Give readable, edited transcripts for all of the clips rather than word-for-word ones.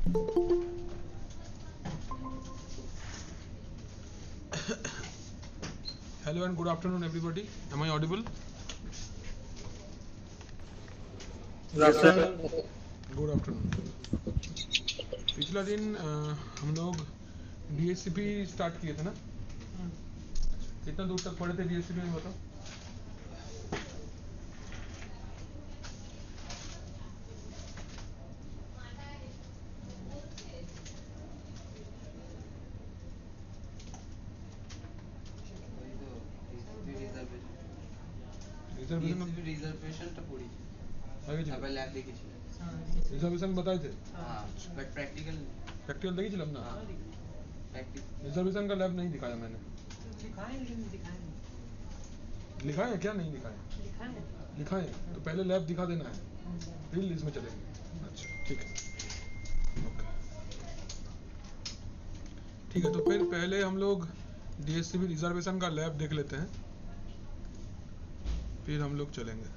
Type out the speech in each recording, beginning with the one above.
Hello and good afternoon, everybody. Am I audible? Yes, sir. Good afternoon. पिछला दिन हम लोग DSCP स्टार्ट किए थे ना? कितना दूर तक पढ़े थे DSCP में बताओ? রিজার্ভেশনটা পড়ি আবার ল্যাব দেখেছিলাম রিজার্ভেশন बताए थे? हाँ बट प्रैक्टिकल प्रैक्टिकल देखिए ना? हाँ प्रैक्टिकल रिजर्वेशन का लैब नहीं दिखाया मैंने। लिखा है क्या? नहीं दिखाया? लिखा है तो पहले लैब दिखा देना है, फिर इसमें चलेंगे। अच्छा ठीक है, ओके ठीक है। तो फिर पहले हम लोग DSCP रिजर्वेशन का लैब देख लेते हैं, फिर हम लोग चलेंगे।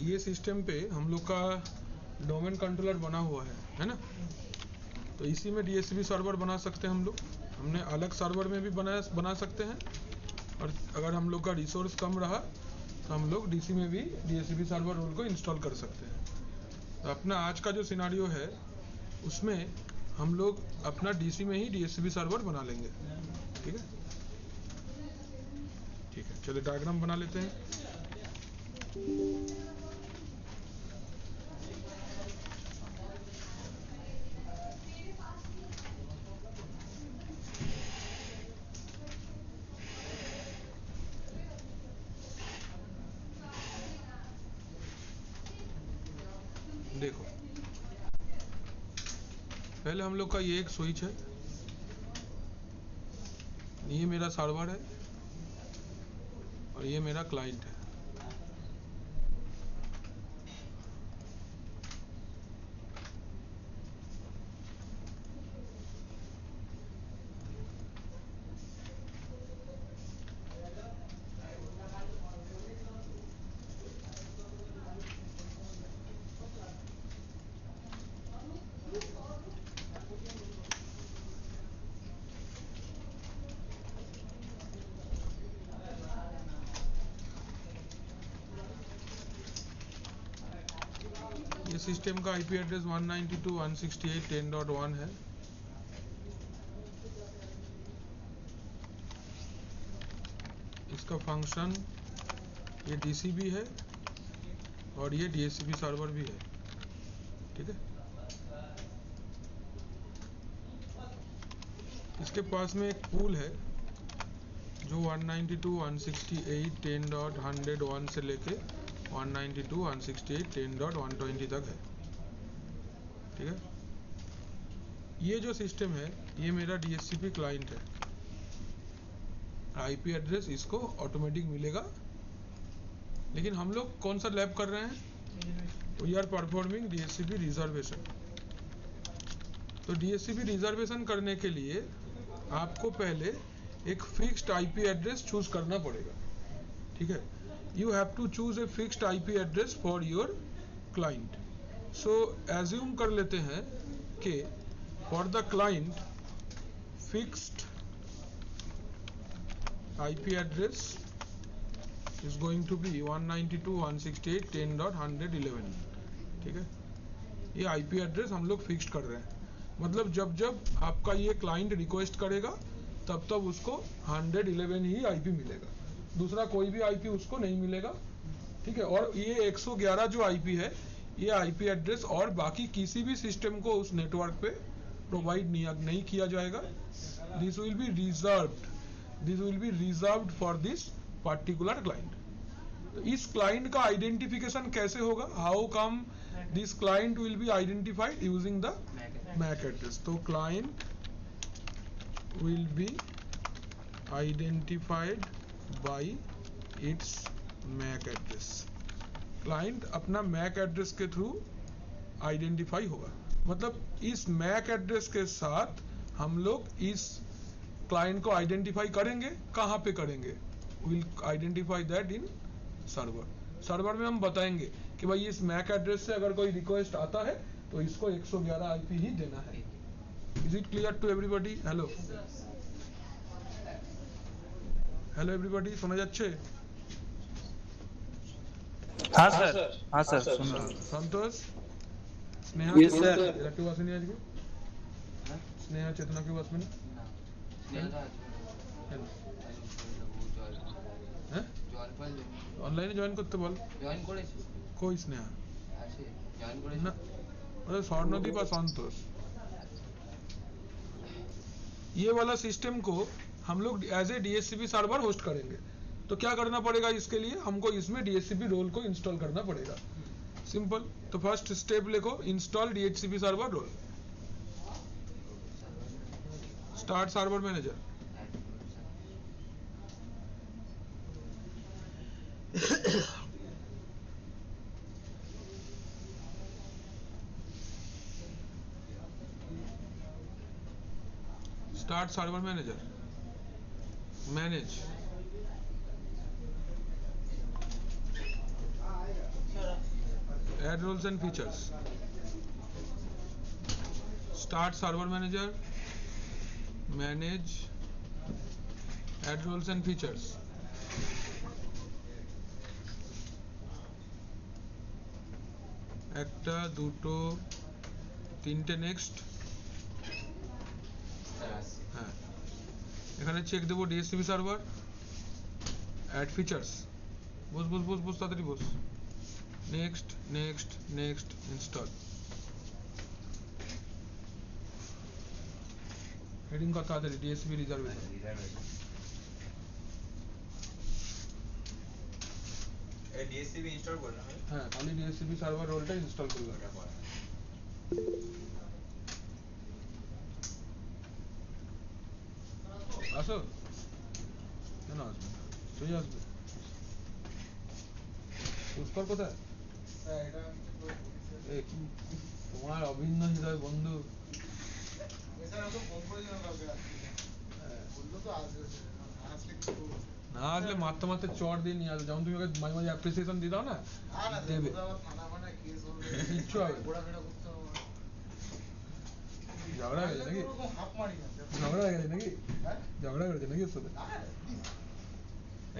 ये सिस्टम पे हम लोग का डोमेन कंट्रोलर बना हुआ है ना? तो इसी में DSCP सर्वर बना सकते हैं हम लोग। हमने अलग सर्वर में भी बना सकते हैं, और अगर हम लोग का रिसोर्स कम रहा तो हम लोग DC में भी DSCP सर्वर रोल को इंस्टॉल कर सकते हैं। तो अपना आज का जो सिनारियो है उसमें हम लोग अपना DC में ही DSCP सर्वर बना लेंगे। ठीक है ठीक है, चलिए डायग्राम बना लेते हैं। देखो पहले हम लोग का ये एक स्विच है, ये मेरा सर्वर है और ये मेरा क्लाइंट है। ये सिस्टम का IP एड्रेस 192.168.10.1 है। इसका फंक्शन ये DCP है और ये DSCP सर्वर भी है। ठीक है, इसके पास में एक पूल है जो 192.168.10.101 से लेके 192.168.10.120 तक है। ठीक है, ये जो सिस्टम है ये मेरा DSCP क्लाइंट है। IP एड्रेस इसको ऑटोमेटिक मिलेगा, लेकिन हम लोग कौन सा लैब कर रहे हैं? We are performing DSCP reservation. तो DSCP रिजर्वेशन करने के लिए आपको पहले एक फिक्स्ड IP एड्रेस चूज करना पड़ेगा। ठीक है, you have to choose a fixed IP address for your client. So assume कर लेते हैं कि for the client fixed IP address is going to be 192.168.10.111। ठीक है, ये IP एड्रेस हम लोग फिक्स्ड कर रहे हैं। मतलब जब जब आपका ये क्लाइंट रिक्वेस्ट करेगा तब तब उसको 111 ही IP मिलेगा, दूसरा कोई भी IP उसको नहीं मिलेगा। ठीक है, और ये 111 जो IP है ये IP एड्रेस और बाकी किसी भी सिस्टम को उस नेटवर्क पे प्रोवाइड नहीं किया जाएगा. This will be reserved for this particular client. तो इस क्लाइंट का आइडेंटिफिकेशन कैसे होगा? How come this client will be identified using the MAC address. तो client will be identified by its MAC address. Client अपना मैक एड्रेस के through identify होगा. मतलब इस मैक एड्रेस के साथ हम लोग इस क्लाइंट को आइडेंटिफाई करेंगे. कहाँ पे करेंगे? Will identify that in server. Server में हम बताएंगे कि भाई इस मैक एड्रेस से अगर कोई रिक्वेस्ट आता है तो इसको 111 आईपी ही देना है. Is it clear to everybody? Hello hello everybody, শোনা যাচ্ছে? हाँ सर सुन रहा हूँ. संतोष, स्नेहा, Yes, sir. এরা কেউ আসেনি আজকে? স্নেহা, চেতনা কেউ আসবেনি? না স্নেহা তো কেন? আছে হ্যাঁ, জল পাল অনলাইনে জয়েন করতে বল. জয়েন করেছি কই স্নেহা? আছে জয়েন করেছি না, ওটা स्वर्णदीप और संतोष. ये वाला सिस्टम को हम लोग as a DHCP server host करेंगे. तो क्या करना पड़ेगा इसके लिए? हमको इसमें DHCP रोल को इंस्टॉल करना पड़ेगा. सिंपल. तो फर्स्ट स्टेप लिखो, install DHCP server role. Start server manager. Start server manager. Manage. Add roles and features. Start server manager. Manage. Add roles and features. একটা দুটো তিনটে নেক্সট. হ্যাঁ, এখানে চেক দেবো DHCP সার্ভার, অ্যাড ফিচার্স. বস তাড়াতাড়ি বস. Next install. Heading কত তাড়াতাড়ি? DHCP reservation. DSCP install করলাম. হ্যাঁ, খালি DHCP সার্ভার রোলটা ইনস্টল করলাম. আসো, কেন আসবে? সেই আসবে. পুষ্কর কোথায়? এ কি তোমার অভিন্ন হৃদয় বন্ধু? না আসলে মারতে মারতে চড় দিয়ে নিয়ে আসবে. যেমন তুমি ওকে মাঝে মাঝে অ্যাপ্রিসিয়েশন দিয়ে দাও না, দেবে. কিচ্ছু হবে না. ঝগড়া হয়ে গেছে নাকি? ঝগড়া করেছে নাকি ওর সাথে?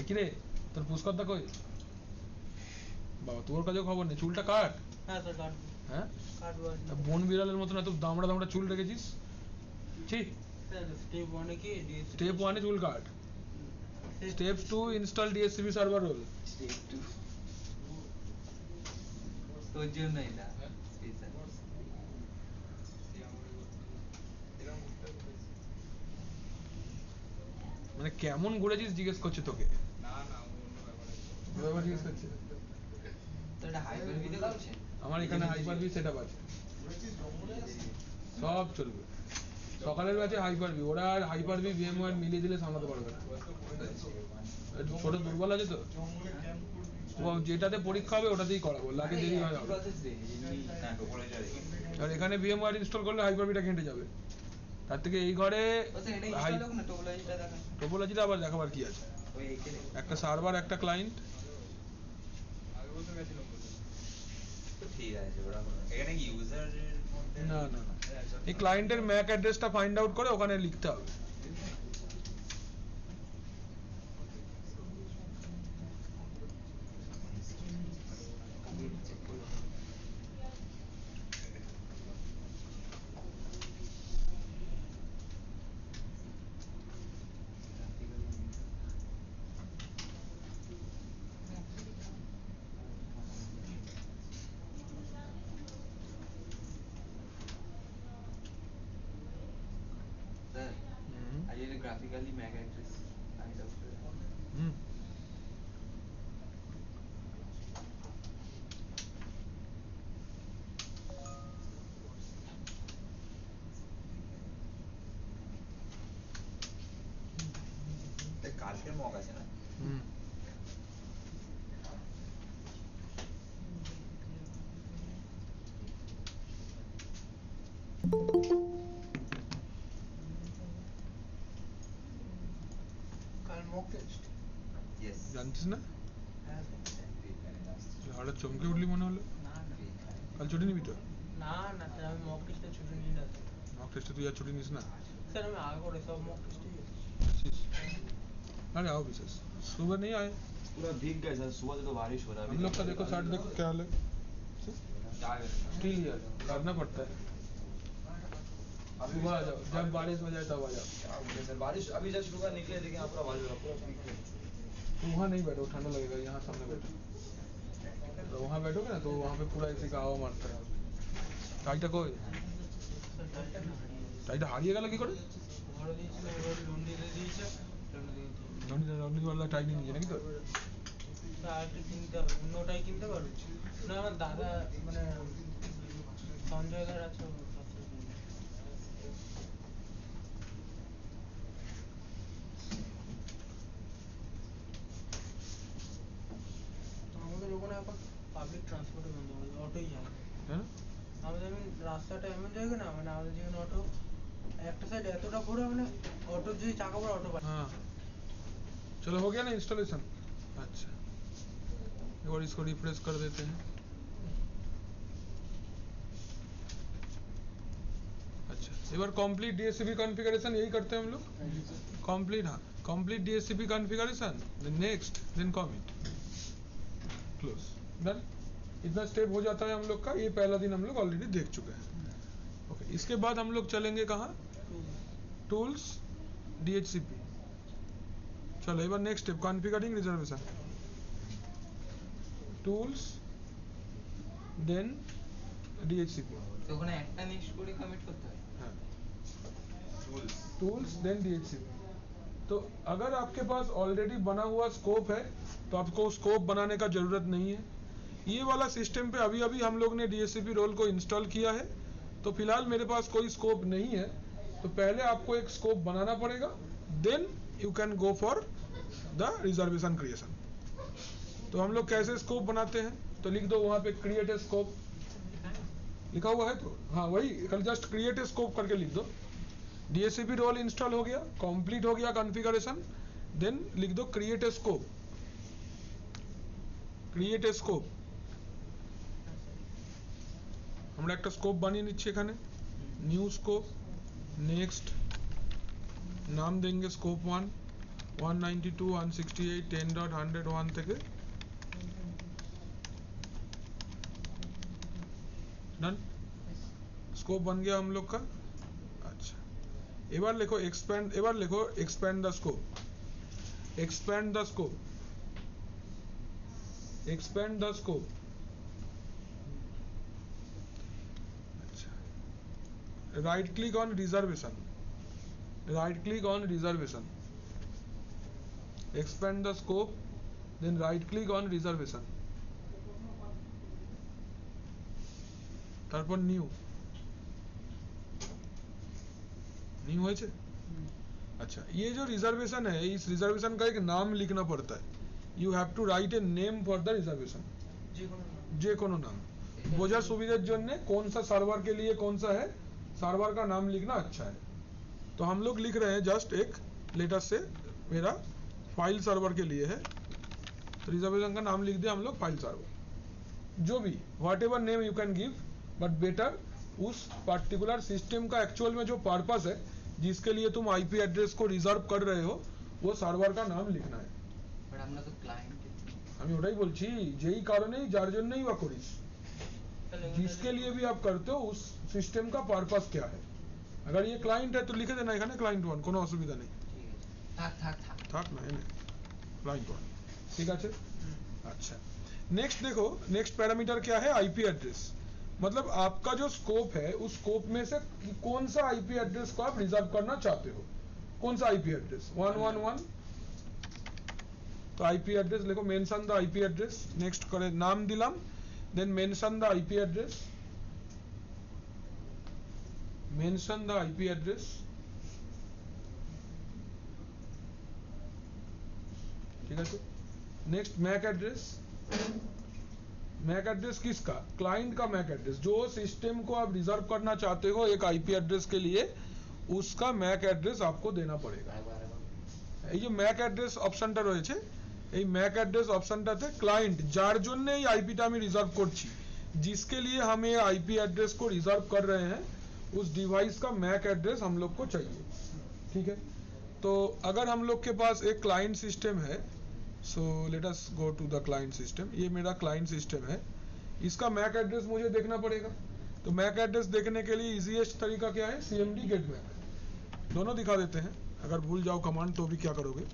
কিরে, তোর পুষ্করদা কই? বাবা, তোর কাছেও খবর নেই. চুলটা কাট. হ্যাঁ, বন বিড়ালের মতন এত দামড়া চুল রেখেছিস. ঠিক. স্টেপ 1 চুল কাট. Step 2 install DHCP server role. তোর জন্যই না মানে কেমন ঘুরেছিস জিজ্ঞেস করছে তোকে. জিজ্ঞেস করছে. তো এটা হাইপার ভিডিও করছে. আমার এখানে হাইপার ভি সেটআপ আছে, সব চলবে. সকালের ব্যাচে হাইপার ভি, ওরা আর হাইপার ভি VMware মিলিয়ে দিলে সামলাতে পারবে না. ছোট দুর্বল আছে তো, যেটাতে পরীক্ষা হবে ওটাতেই করাবো. লাগে দেরি হয় হবে. আর এখানে VMware ইনস্টল করলে হাইপার ভিটা ঘেঁটে যাবে. তার থেকে এই ঘরে টোপোলজিটা আবার দেখাবার কি আছে? একটা সার্ভার, একটা ক্লায়েন্ট. না, এই ক্লায়েন্টের ম্যাক অ্যাড্রেসটা ফাইন্ড আউট করে ওখানে লিখতে হবে. ये graphically MAC address kind of কালকের মক আছে না কাল মক টেস্ট ইয়েস জানতিস না হঠাৎ চমকে উঠলি মনে হলো না না কাল ছুটি নিবি তো না না স্যার আমি মক টেস্টে ছুটি নিই না মক টেস্টে তুই আর ছুটি নিস না স্যার আমি আগে করে সব মক টেস্টে आशीष अरे आओ विशेष सुबह नहीं आए पूरा भीग गए सर सुबह से तो बारिश हो रहा है हम लोग का देखो शर्ट देखो क्या हाल है स्टिल हियर करना पड़ता है सुबह आ जाओ जब बारिश हो जाए तब आ जाओ सर बारिश अभी जस्ट सुबह निकले लेकिन यहाँ पूरा बारिश हो रहा पूरा भीग गए तो वहाँ नहीं बैठो ठंडा लगेगा यहाँ सामने बैठो तो वहाँ बैठोगे ना तो वहाँ पे पूरा इसी का हवा मारता है টাইটা কই টাইটা হারিয়ে গেল কি করে ঘরে দিয়েছিল এবার লন্ডি দিয়ে দিয়েছে লন্ডি টাই নিয়ে নিয়ে নাকি তো আর কি কিনতে হবে অন্যটাই কিনতে পারো না আমার দাদা মানে সঞ্জয় দার আছে ওর কাছে কিনবে। আমাদের ওখানে এখন পাবলিক ট্রান্সপোর্টে বন্ধ করে অটোই যায় है ना আমাদের এমন রাস্তাটা এমন জায়গা না মানে আমাদের যেখানে অটো একটা সাইড এতটা ঘোরে মানে অটোর যদি চাকা পড়ে অটো পায় हाँ चलो हो गया ना इंस्टॉलेशन अच्छा एक बार इसको रिफ्रेश कर देते हैं अच्छा एक बार कंप्लीट डीएचसीपी कॉन्फ़िगरेशन यही करते हैं हम लोग कंप्लीट हाँ complete DHCP configuration then next then commit close done इतना स्टेप हो जाता है हम लोग का ये पहला दिन हम लोग ऑलरेडी देख चुके हैं ओके इसके बाद हम लोग चलेंगे कहाँ टूल्स डीएचसीपी चलो एक बार next step configuring reservation tools then DHCP তো ওখানে একটা নেক্সট করে কমিট করতে হয় हाँ टूल्स टूल्स देन डीएचसीपी तो अगर आपके पास ऑलरेडी बना हुआ स्कोप है तो आपको स्कोप बनाने का जरूरत नहीं है ये वाला सिस्टम पे अभी अभी हम लोग ने डीएचसीपी रोल को इंस्टॉल किया है तो फिलहाल मेरे पास कोई स्कोप नहीं है तो पहले आपको एक स्कोप बनाना पड़ेगा then you can go for the reservation creation तो हम लोग कैसे स्कोप बनाते हैं तो लिख दो वहां पे क्रिएट ए स्कोप लिखा हुआ है तो हाँ वही कल जस्ट क्रिएट ए स्कोप करके लिख दो डीएचसीपी रोल इंस्टॉल हो गया कंप्लीट हो गया कॉन्फ़िगरेशन देन लिख दो create a scope create a scope আমরা একটা স্কোপ বানিয়ে নিচ্ছি এখানে নিউ স্কোপ নেক্সট নাম দেंगे স্কোপ 1 192 168 10.101 থেকে डन स्कोप बन गया हम लोग का अच्छा एक बार लिखो expand the scope expand the scope expand the scope right click on reservation expand the scope then right click on reservation তারপর নিউ হয়েছে अच्छा ये जो रिजर्वेशन है इस रिजर्वेशन का एक नाम लिखना पड़ता है you have to write a name for the reservation जे कोनो नाम বোঝার সুবিধার জন্য कौन सा सर्वर के लिए कौन सा है सर्वर का नाम लिखना अच्छा है तो हम लोग लिख रहे हैं जस्ट एक लेटर से मेरा फाइल सर्वर के लिए है तो रिजर्वेशन का नाम लिख दिया हम लोग फाइल सर्वर जो भी whatever name you can give but better उस पर्टिकुलर सिस्टम का एक्चुअल में जो पर्पस है जिसके लिए तुम आईपी एड्रेस को रिजर्व कर रहे हो वो सर्वर का नाम लिखना है বাট আমরা তো ক্লায়েন্ট আমি ওটাই বলছি যেই কারণেই যার জন্যই বা করিস जिसके लिए भी आप करते हो उस सिस्टम का पर्पस क्या है अगर ये क्लाइंट है तो लिखे देना এখানে क्लाइंट 1 কোনো অসুবিধা নেই ঠিক আছে থাক না এনে क्लाइंट 1 ठीक আছে अच्छा नेक्स्ट देखो नेक्स्ट पैरामीटर क्या है आईपी एड्रेस मतलब आपका जो स्कोप है उस स्कोप में से कौन सा आईपी एड्रेस को आप रिजर्व करना चाहते हो कौन सा आईपी एड्रेस 111 तो आईपी एड्रेस लिखो mention the IP address next करे नाम दिलाम then mention the IP address mention the IP address ठीक है next MAC address MAC address किसका क्लाइंट का मैक एड्रेस जो सिस्टम को आप रिजर्व करना चाहते हो एक आईपी एड्रेस के लिए उसका मैक एड्रेस आपको देना पड़ेगा এই যে ম্যাক অ্যাড্রেস অপশনটা রয়েছে এই ম্যাক एड्रेस অপশনটাতে ক্লায়েंट যার জন্য এই আইপিটা আমি রিজার্ভ করছি जिसके लिए हम ये आईपी एड्रेस को रिजर्व कर रहे हैं उस डिवाइस का मैक एड्रेस हम लोग को चाहिए ठीक है तो अगर हम लोग के पास एक क्लाइंट सिस्टम है so let us go to the client system ये मेरा क्लाइंट सिस्टम है इसका मैक एड्रेस मुझे देखना पड़ेगा तो मैक एड्रेस देखने के लिए इजीएस्ट तरीका क्या है cmd गेट मैक दोनों दिखा देते हैं अगर भूल जाओ कमांड तो भी क्या करोगे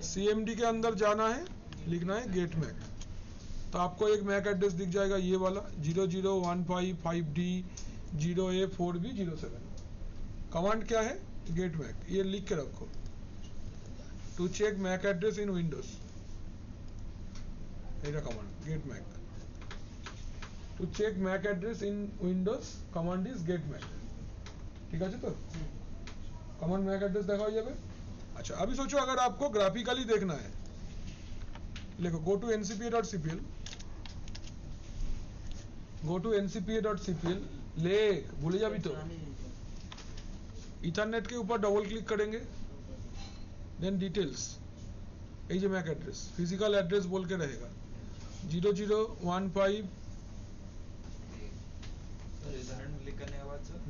cmd के अंदर जाना है लिखना है गेट मैक तो आपको एक मैक एड्रेस दिख जाएगा ये वाला 00155D 0A4B07 कमांड क्या है गेट मैक ये लिख के रखो to check MAC address in Windows এটা command get MAC to check MAC address in Windows command is get MAC ठीक है तो कमांड मैक एड्रेस देखा हो जाए अच्छा अभी सोचो अगर आपको ग्राफिकली देखना है लिखो go to ncpa.cpl go to ncpa.cpl लेख भूले जा भी तो इथरनेट के ऊपर डबल क्लिक करेंगे देन डिटेल्स ये जो मैक एड्रेस फिजिकल एड्रेस बोल के रहेगा 0015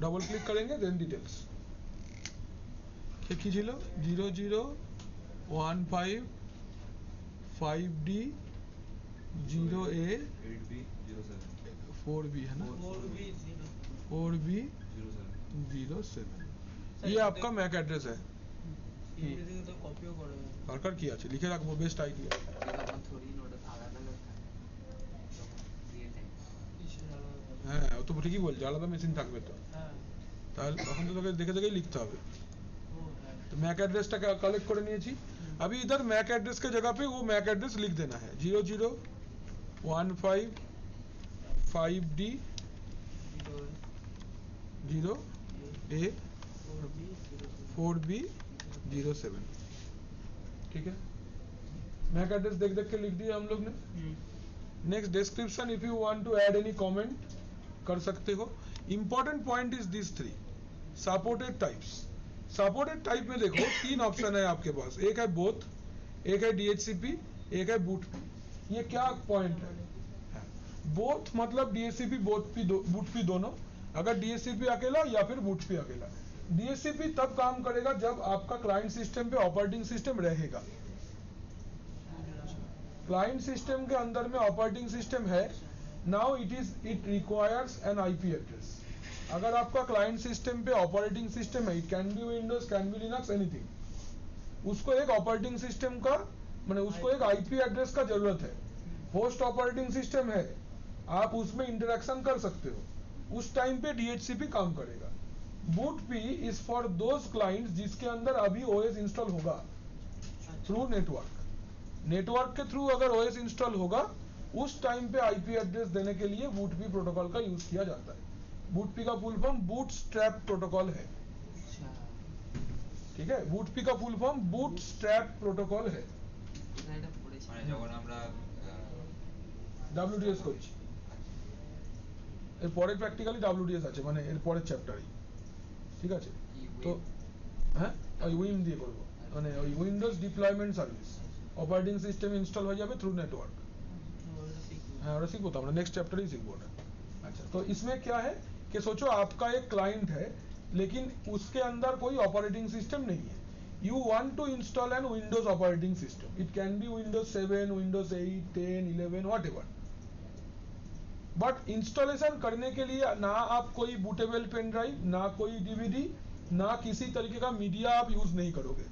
डबल क्लिक करेंगे देन डिटेल्स কি ছিল 0015 5D 0A 4B है ना 4B 07 ये आपका मैक एड्रेस है কপিও করে দরকার কি আছে লিখে রাখবো বেস্ট আইডিয়া হ্যাঁ ও তো ঠিকই বলছে আলাদা মেশিন থাকবে তো তাহলে তখন তো তোকে দেখে দেখেই লিখতে হবে तो मैक एड्रेस का कलेक्ट कर निয়েছি अभी इधर मैक एड्रेस के जगह पे वो मैक एड्रेस लिख देना है 00155D 0A 4B07 ठीक है मैक एड्रेस देख देख के लिख दिया हम लोग ने next description if you want to add any comment कर सकते हो important point is this 3 supported types supported type में देखो 3 ऑप्शन है आपके पास एक है बोथ एक है DHCP एक है बूटपी ये क्या पॉइंट है बोथ मतलब DHCP बूटपी दोनों अगर DHCP अकेला या फिर बूटपी अकेला DHCP तब काम करेगा जब आपका क्लाइंट सिस्टम पे ऑपरेटिंग सिस्टम रहेगा क्लाइंट सिस्टम के अंदर में ऑपरेटिंग सिस्टम है now it requires N IP address अगर आपका क्लाइंट सिस्टम पे ऑपरेटिंग सिस्टम है it can be Windows can be Linux anything उसको एक ऑपरेटिंग सिस्टम का माने उसको एक IP एड्रेस का जरूरत है होस्ट ऑपरेटिंग सिस्टम है आप उसमें इंटरेक्शन कर सकते हो उस टाइम पे DHCP काम करेगा बूटपी इज फॉर दोज क्लाइंट्स जिसके अंदर अभी OS इंस्टॉल होगा थ्रू नेटवर्क के थ्रू अगर OS इंस्टॉल होगा उस टाइम पे IP एड्रेस देने के लिए बूटपी प्रोटोकॉल का यूज किया जाता है बूटपी का फुल फॉर्म बूटस्ट्रैप प्रोटोकॉल है ठीक है बूटपी का फुल फॉर्म बूटस्ट्रैप प्रोटोकॉल है মানে যখন আমরা WDS করছি এর পরে প্র্যাকটিক্যালি WDS আছে মানে এর পরের চ্যাপ্টারে ঠিক আছে তো হ্যাঁ ওই উইম দিয়ে করব মানে ওই Windows deployment service operating system install হয়ে যাবে থ্রু নেটওয়ার্ক हाँ और सीखो तो हमने नेक्स्ट चैप्टर ही सीखो अच्छा तो इसमें क्या है कि सोचो आपका एक क्लाइंट है लेकिन उसके अंदर कोई ऑपरेटिंग सिस्टम नहीं है you want to install an Windows operating system it can be Windows 7 Windows 8 10 11 whatever but installation करने के लिए ना आप कोई बूटेबल पेन ड्राइव ना कोई DVD ना किसी तरीके का मीडिया आप यूज नहीं करोगे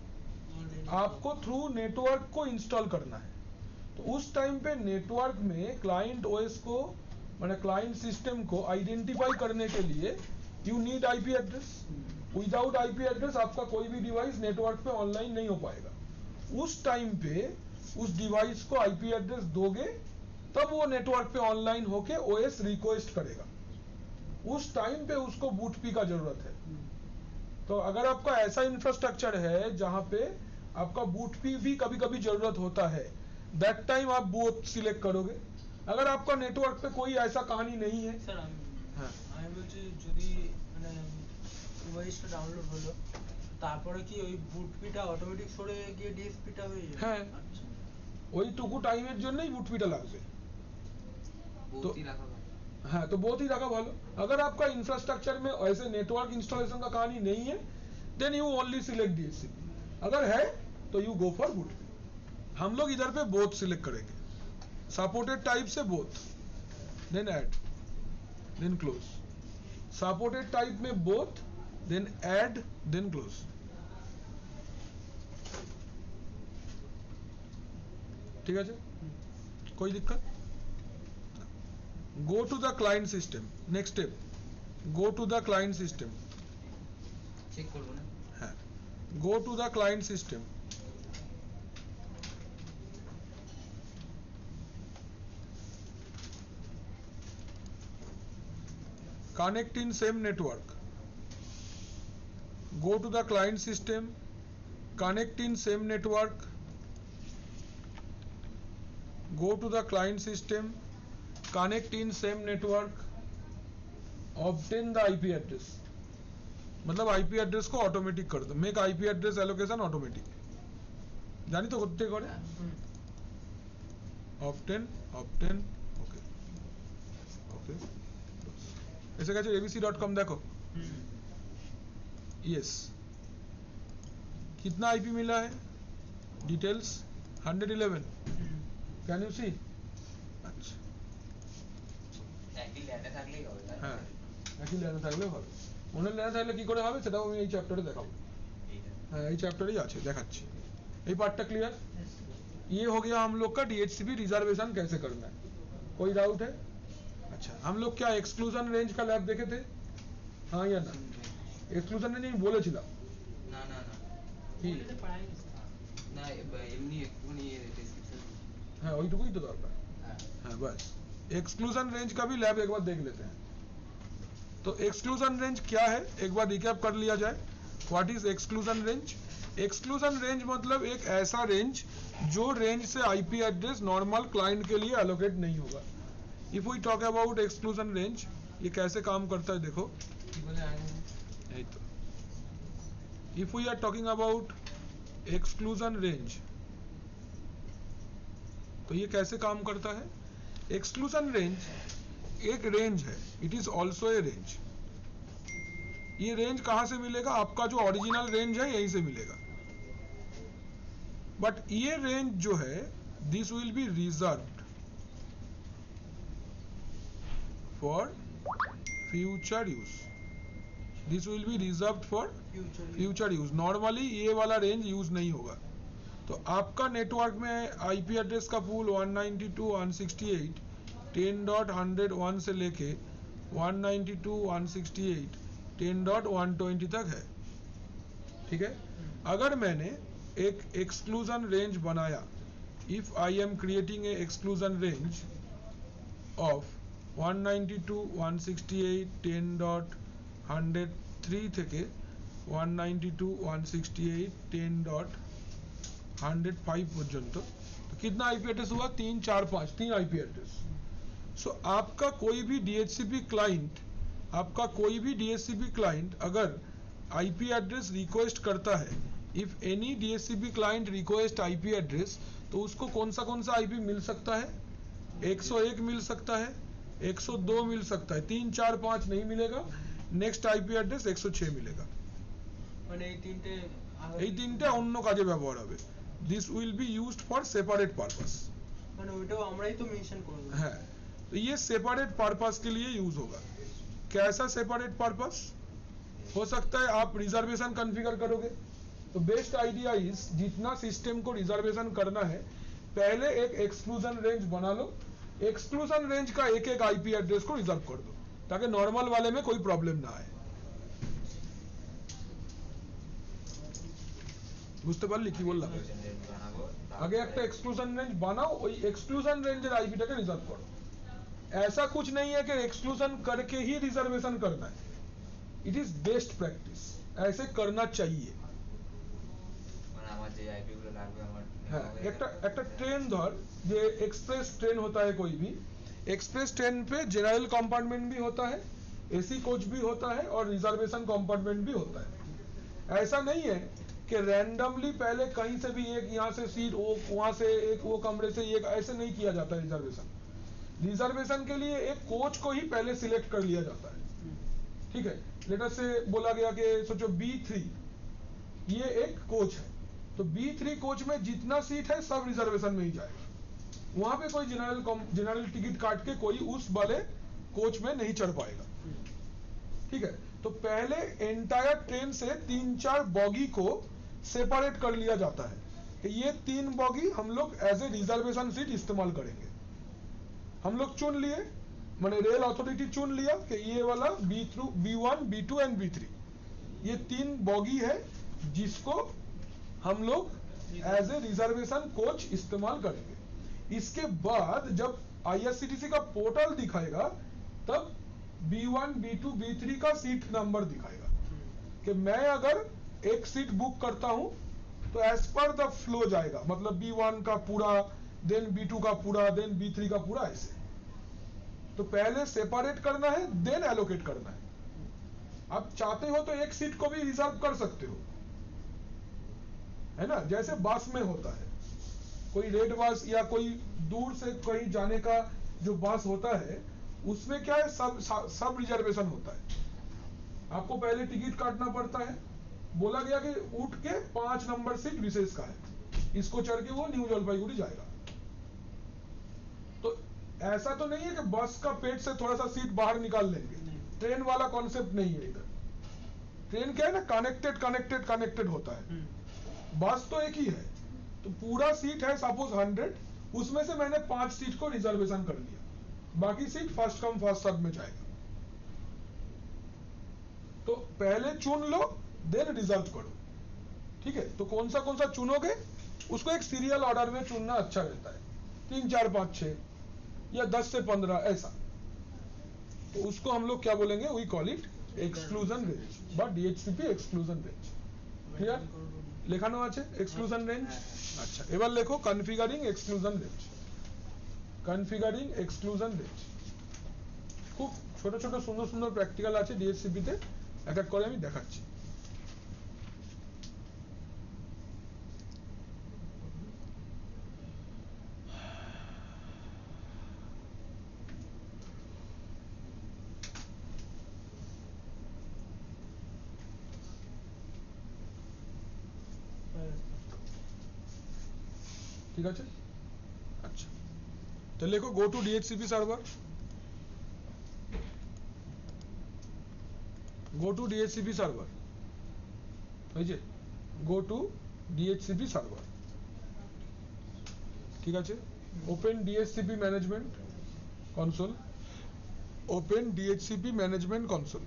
आपको थ्रू नेटवर्क को इंस्टॉल करना है तो उस टाइम पे नेटवर्क में क्लाइंट OS को माने क्लाइंट सिस्टम को आइडेंटिफाई करने के लिए you need IP address without IP address आपका कोई भी डिवाइस नेटवर्क पे ऑनलाइन नहीं हो पाएगा। उस टाइम पे उस डिवाइस को आईपी एड्रेस दोगे तब वो नेटवर्क पे ऑनलाइन होके ओएस रिक्वेस्ट करेगा। उस टाइम पे उसको बूटपी का जरूरत है। तो अगर आपका ऐसा इंफ्रास्ट्रक्चर है जहां पे आपका बूटपी भी कभी कभी जरूरत होता है, दैट टाइम आप बोथ सिलेक्ट करोगे। अगर आपका नेटवर्क पे कोई ऐसा कहानी नहीं है, স্যার হ্যাঁ আমি বলছি যদি মানে ডিভাইসটা ডাউনলোড হলো তারপরে কি ওই বুটপিটা অটোমেটিক সরে গিয়ে ডিএসপিটা হয়ে যাবে? হ্যাঁ। আচ্ছা। ওইটুকু টাইমের জন্যই বूटपीটা লাগবে। बहुत ही रखा भाई। हाँ, तो बहुत ही रखा भालो। अगर आपका इंफ्रास्ट्रक्चर में ऐसे नेटवर्क इंस्टॉलेशन का कहानी नहीं है, then you only select DHCP. अगर है तो यू गो फॉर बूटपी। हम लोग इधर पे बोथ सिलेक्ट करेंगे, सपोर्टेड टाइप से both, then add, then close. Supported type में both, then add, then close. ठीक है जी? कोई दिक्कत? Go to the client system. Next step, go to the client system. Check करो ना। हाँ, go to the client system. Connect in same network. Go to the client system. Connect in same network. Go to the client system. Connect in same network, obtain the IP address। मतलब IP address को automatic कर दो, make IP address allocation automatic. जानी तो होते करे obtain okay okay. ऐसे कैसे abc.com देखो, यस कितना IP मिला है, डिटेल्स 111। Can you see? अच्छा একই ল্যানে থাকলেই হবে তাই? হ্যাঁ, একই লেনে থাকলে হবে। অন্য লেনে থাকলে কি করে হবে সেটাও আমি এই চ্যাপ্টারে দেখাবো। हाँ, এই चैप्टर ही আছে, দেখাচ্ছি। এই पार्ट क्लियर? ये हो गया हम लोग का डीएचसीपी रिजर्वेशन कैसे करना है। कोई डाउट है? अच्छा, हम लोग क्या एक्सक्लूजन रेंज का लैब देखे थे? हाँ या ना? एक्सक्लूजन रेंज नहीं बोले छिला ना ना ना কি? না এমনি একটুখানি ডেসক্রিপশন। হ্যাঁ, ওইটুকুই তো দরকার। হ্যাঁ हाँ, बस एक्सक्लूजन रेंज का भी लैब एक बार देख लेते हैं। तो एक्सक्लूजन रेंज क्या है एक बार रिकैप कर लिया जाए। What is exclusion range? Exclusion range मतलब एक ऐसा रेंज जो रेंज से आईपी एड्रेस नॉर्मल क्लाइंट के लिए एलोकेट नहीं होगा। If we talk about exclusion range, ये कैसे काम करता है देखो। কি বলে আগে यही तो, if we are talking about exclusion range, तो ये कैसे काम करता है। एक्सक्लूजन रेंज एक रेंज है, it is also a range. ये रेंज कहां से मिलेगा? आपका जो ओरिजिनल रेंज है यहीं से मिलेगा। बट ये रेंज जो है, this will be reserved for future use. This will be reserved for future use. Normally ये वाला रेंज यूज नहीं होगा। तो आपका नेटवर्क में आईपी एड्रेस का पूल 192.168.10.101 से लेके 192.168.10.120 तक है। ठीक है। अगर मैंने एक एक्सक्लूजन रेंज बनाया, if I am creating a exclusion range of 192.168.10.103 থেকে 192.168.10.105 পর্যন্ত, तो कितना आईपी एड्रेस हुआ? 3 4 5 3 आईपी एड्रेस। सो आपका कोई भी डीएचसीपी क्लाइंट अगर आईपी एड्रेस रिक्वेस्ट करता है, if any DHCP client request IP address, तो उसको कौन सा आईपी मिल सकता है? 101 मिल सकता है, 102 मिल सकता है, 3 4 5 नहीं मिलेगा। नेक्स्ट आईपी एड्रेस 106 मिलेगा। মানে এই তিনটে অন্য কাজে ব্যবহার হবে। This will be used for separate purpose. মানে ওইটাও আমরাই তো মেনশন করব। হ্যাঁ, तो ये सेपरेट पर्पस के लिए यूज होगा। कैसा सेपरेट पर्पस हो सकता है? आप रिजर्वेशन कॉन्फ़िगर करोगे, तो बेस्ट आइडिया इज जितना सिस्टम को रिजर्वेशन करना है, पहले एक एक्सक्लूजन रेंज बना लो। एक्सक्लूजन रेंज का एक एक आईपी एड्रेस को रिजर्व कर दो, ताकि नॉर्मल वाले में कोई प्रॉब्लम ना आए। বুঝতে পারলি কি বললাম? বানাবো আগে একটা এক্সক্লুশন রেঞ্জ বানাও, ওই এক্সক্লूजन रेंजर आईपीটাকে रिजर्व करो। ऐसा कुछ नहीं है कि एक्सक्लूजन करके ही रिजर्वेशन करना है, इट इज बेस्ट प्रैक्टिस, ऐसे करना चाहिए। মানে আমার যে আইপি গুলো লাগবে আমার হ্যাঁ, একটা ট্রেন ধর, যে एक्सप्रेस ट्रेन होता है कोई भी, एक्सप्रेस ट्रेन पे जनरल कंपार्टमेंट भी होता है, एसी कोच भी होता है और रिजर्वेशन कंपार्टमेंट भी होता है। ऐसा नहीं है कि रैंडमली पहले कहीं से भी एक यहाँ से सीट, वो वहाँ से एक, वो कमरे से एक, ऐसे नहीं किया जाता है रिजर्वेशन। रिजर्वेशन के लिए एक कोच को ही पहले सिलेक्ट कर लिया जाता है, ठीक है। लेटर से बोला गया कि सोचो B3 ये एक कोच है, तो B3 कोच में जितना सीट है सब रिजर्वेशन में ही जाएगा, वहां पे कोई जनरल टिकट काट के कोई उस वाले कोच में नहीं चढ़ पाएगा, ठीक है। तो पहले एंटायर ट्रेन से 3-4 बॉगी को सेपरेट कर लिया जाता है कि ये 3 बॉगी हम लोग एज ए रिजर्वेशन सीट इस्तेमाल करेंगे। हम लोग चुन लिए, माने रेल अथॉरिटी चुन लिया कि ये वाला B1, B2 एंड B3 ये 3 बॉगी है जिसको हम लोग एज ए रिजर्वेशन कोच इस्तेमाल करेंगे। इसके बाद जब IRCTC का पोर्टल दिखाएगा तब B1, B2, B3 का सीट नंबर दिखाएगा कि मैं अगर एक सीट बुक करता हूं तो एज पर द फ्लो जाएगा, मतलब B1 का पूरा, देन B2 का पूरा, देन B3 का पूरा, ऐसे। तो पहले सेपरेट करना है, देन एलोकेट करना है। आप चाहते हो तो एक सीट को भी रिजर्व कर सकते हो, है ना, जैसे बस में होता है, कोई रेड बस या कोई दूर से कहीं जाने का जो बस होता है उसमें क्या है, सब रिजर्वेशन होता है। आपको पहले टिकट काटना पड़ता है, बोला गया कि उठ के 5 नंबर सीट विशेष का है, इसको चढ़ के वो न्यू जलपाईगुड़ी जाएगा। तो ऐसा तो नहीं है कि बस का पेट से थोड़ा सा सीट बाहर निकाल लेंगे, ट्रेन वाला कॉन्सेप्ट नहीं है इधर। ट्रेन क्या है ना, कनेक्टेड होता है। बस तो एक ही है, तो पूरा सीट है सपोज 100, उसमें से मैंने 5 सीट को रिजर्वेशन कर लिया, बाकी seat first come first serve में जाएगा। तो पहले चुन लो, देन रिजर्व करो, ठीक है। तो कौन सा चुनोगे उसको एक सीरियल ऑर्डर में चुनना अच्छा रहता है, 3, 4, 5, 6 या 10 से 15 ऐसा। तो उसको हम लोग क्या बोलेंगे, we call it exclusion range বা DHCP एक्सक्लूजन रेंज। क्लियर? লেখানো আছে এক্সক্লুশন রেঞ্জ। আচ্ছা, এবার লেখো configuring exclusion range. Configuring exclusion range খুব ছোট ছোট সুন্দর সুন্দর প্র্যাকটিক্যাল আছে DHCP তে, এক এক করে আমি দেখাচ্ছি। ঠিক আছে, আচ্ছা তো লেখো go to DHCP server, go two DHCP server, হয়েছে, গো টু DHCP সার্ভার, ঠিক আছে। Open DHCP management console, open DHCP management console,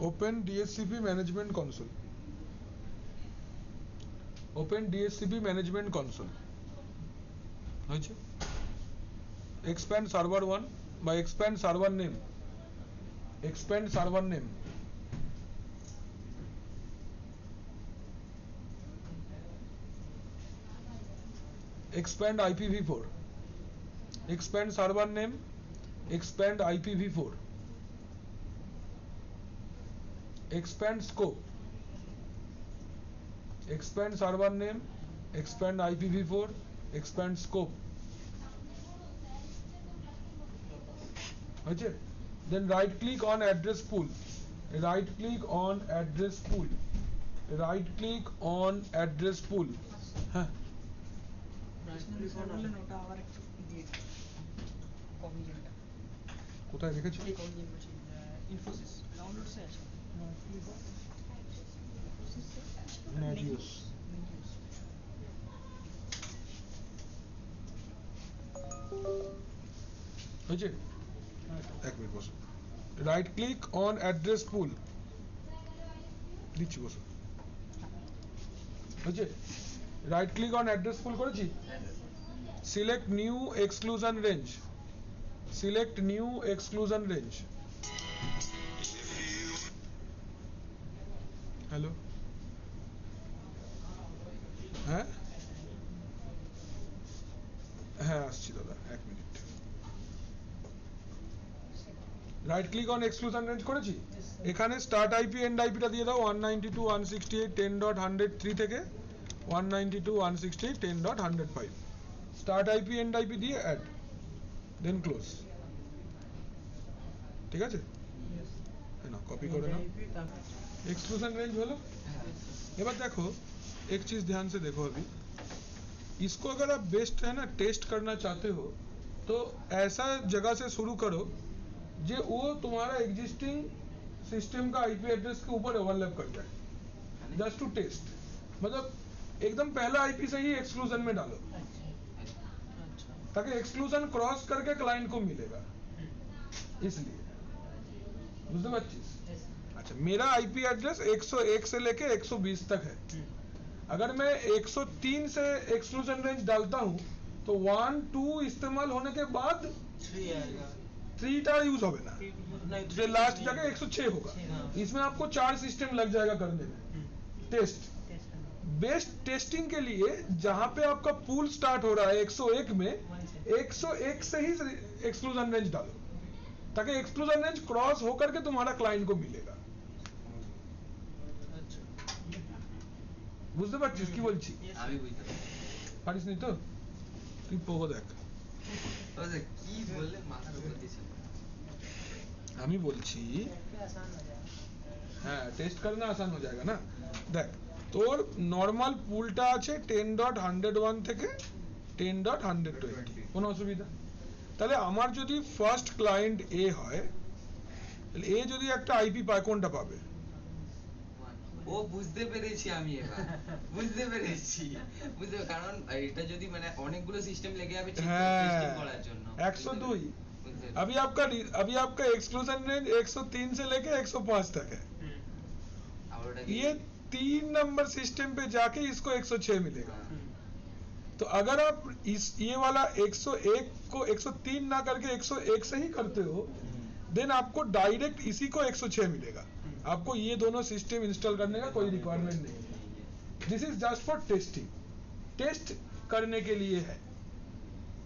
open DHCP management console, open DHCP management console, হয়েছে। expand server 1 by expand server name, expand server name, expand IPv4, expand server name, expand IPv4, expand scope, expand server name, expand IPv4, expand scope, okay. Then right click on address pool, right click on address pool, right click on address pool, হ্যাঁ বললেন ওটা আবার একটু দিয়ে কমিশনটা কোথায় রেখেছি? এই commission বলছি ইনফোসিস ডাউনলোডসে আছে Nagios, হয়েছে, এক মিনিট বসো, রাইট ক্লিক অন অ্যাড্রেস পুল, দিচ্ছি বসো। বুঝছে? রাইট ক্লিক অন অ্যাড্রেস পুল করেছি, select new exclusion range, select new exclusion range. Hello, হ্যাঁ হ্যাঁ আসছি দাদা, এক minute. Right click on exclusion range করেছি, এখানে স্টার্ট আইপি এন্ড আইপিটা দিয়ে দাও 192.168.10.103 থেকে 192.168.10.105। স্টার্ট আইপি এন্ড আইপি দিয়ে অ্যাড, দেন ক্লোজ। ঠিক আছে, না कॉपी করে নাও। एक्सक्लूजन रेंज बोलो। एबार देखो एक चीज ध्यान से देखो, अभी इसको अगर आप बेस्ट है ना टेस्ट करना चाहते हो तो ऐसा जगह से शुरू करो जे वो तुम्हारा एग्जिस्टिंग सिस्टम का आईपी एड्रेस के ऊपर ओवरलैप कर जाए, जस्ट टू टेस्ट। मतलब एकदम पहला आईपी से ही एक्सक्लूजन में डालो ताकि एक्सक्लूजन क्रॉस करके क्लाइंट को मिलेगा, इसलिए बुझते पारछिस? अच्छा, मेरा आईपी एड्रेस 101 से लेके 120 तक है। अगर मैं 103 से एक्सक्लूजन रेंज डालता हूँ तो 1 2 इस्तेमाल होने के बाद 3 आएगा, 3 टा यूज होगा ना, तो लास्ट जगह 106 होगा। इसमें आपको 4 सिस्टम लग जाएगा करने में टेस्ट। बेस्ट टेस्टिंग के लिए जहां पे आपका पूल स्टार्ट हो रहा है 101 में, 101 से ही एक्सक्लूजन रेंज डालो ताकि एक्सक्लूजन रेंज क्रॉस होकर के तुम्हारा क्लाइंट को मिलेगा। বুঝতে পারছিস কি বলছি? আমি বুঝতে পারছি। পারিস নি তো? তুই পোগো দেখ। ওই কি বললে মাথার উপর দিয়ে ছিল। আমি বলছি হ্যাঁ টেস্ট करना आसान हो जाएगा ना। দেখ তোর নরমাল পুলটা আছে 10.101 থেকে 10.120, কোনো অসুবিধা? তাহলে আমার যদি ফার্স্ট ক্লায়েন্ট এ হয়, তাহলে এ যদি একটা আইপি পায় কোনটা পাবে? ও বুঝতে পেরেছি, আমি এবার বুঝতে পেরেছি, কারণ এটা যদি মানে অনেকগুলো সিস্টেম লেগে যাবে টেস্টিং করার জন্য। 102 अभी आपका एक्सक्लूजन रेंज 103 से लेके 105 तक है। ये 3 नंबर सिस्टम पे जाके इसको 106 मिलेगा। तो अगर आप इस ये वाला 101 को 103 ना करके 101 से ही करते हो, देन आपको डायरेक्ट इसी को 106 मिलेगा। आपको ये दोनों सिस्टम इंस्टॉल करने का कोई रिक्वायरमेंट नहीं है। This is just for testing, test करने के लिए है,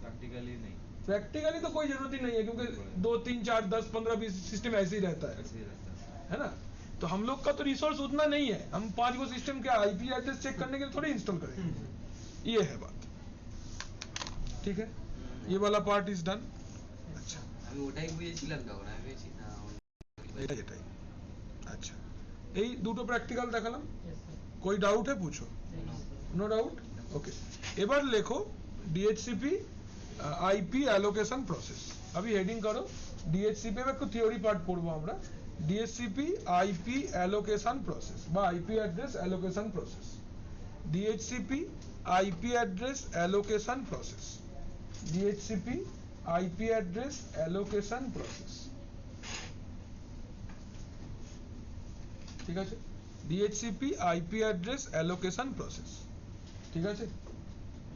प्रैक्टिकली नहीं। प्रैक्टिकली तो कोई जरूरत ही नहीं है क्योंकि 2 3 4 10 15 20 सिस्टम ऐसे ही रहता ऐसे ही रहता है ना। तो हम लोग का तो रिसोर्स उतना नहीं है, हम 5 गो सिस्टम के आईपी एड्रेस चेक करने के लिए थोड़ी इंस्टॉल करेंगे। ये है बात, ठीक है, ये वाला पार्ट इज डन। अच्छा আমি ওটাই বুঝেছিলাম তখন, আমি ভেবেছি না এটাই এটাই। अच्छा এই দুটো প্র্যাকটিক্যাল দেখালাম, कोई डाउट है पूछो? No doubt, okay. এবার লেখো ডিএইচসিপি আইপি অ্যালোকেশন প্রসেস। अभी হেডিং করো ডিএইচসিপি এর একটু থিওরি পার্ট পড়বো আমরা। ডিএইচসিপি আইপি অ্যালোকেশন প্রসেস বা IP address allocation process. DHCP IP address allocation process, DHCP IP address allocation process. ঠিক আছে, DHCP IP address allocation process. ঠিক আছে,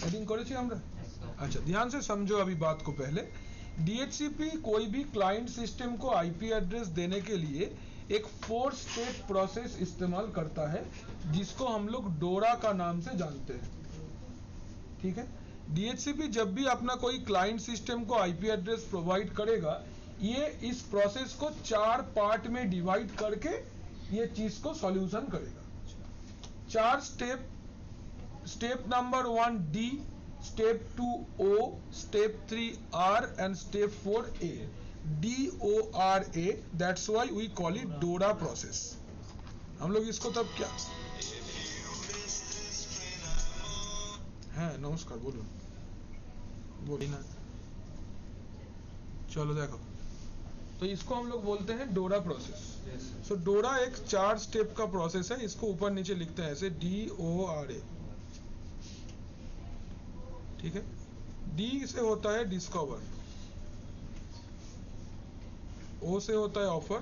हेडिंग করেছি আমরা। अच्छा ध्यान से समझो अभी बात को। पहले डीएचसीपी कोई भी क्लाइंट सिस्टम को आईपी एड्रेस देने के लिए एक 4 स्टेप प्रोसेस इस्तेमाल करता है जिसको हम लोग डोरा का नाम से जानते हैं। ठीक है, डीएचसीपी जब भी अपना कोई क्लाइंट सिस्टम को आईपी एड्रेस प्रोवाइड करेगा, ये इस प्रोसेस को 4 पार्ट में डिवाइड करके ये चीज को सॉल्यूशन करेगा। 4 step, step number 1 D, step 2 O, step 3 R and step 4 A. DORA, that's why we call it DORA process. हम लोग इसको तब क्या, हाँ नमस्कार, बोलो बोली ना, चलो देखो, तो इसको हम लोग बोलते हैं डोरा प्रोसेस। सो डोरा एक 4 स्टेप का प्रोसेस है, इसको ऊपर नीचे लिखते हैं ऐसे DORA। ठीक है, डी से होता है डिस्कवर, ओ से होता है ऑफर,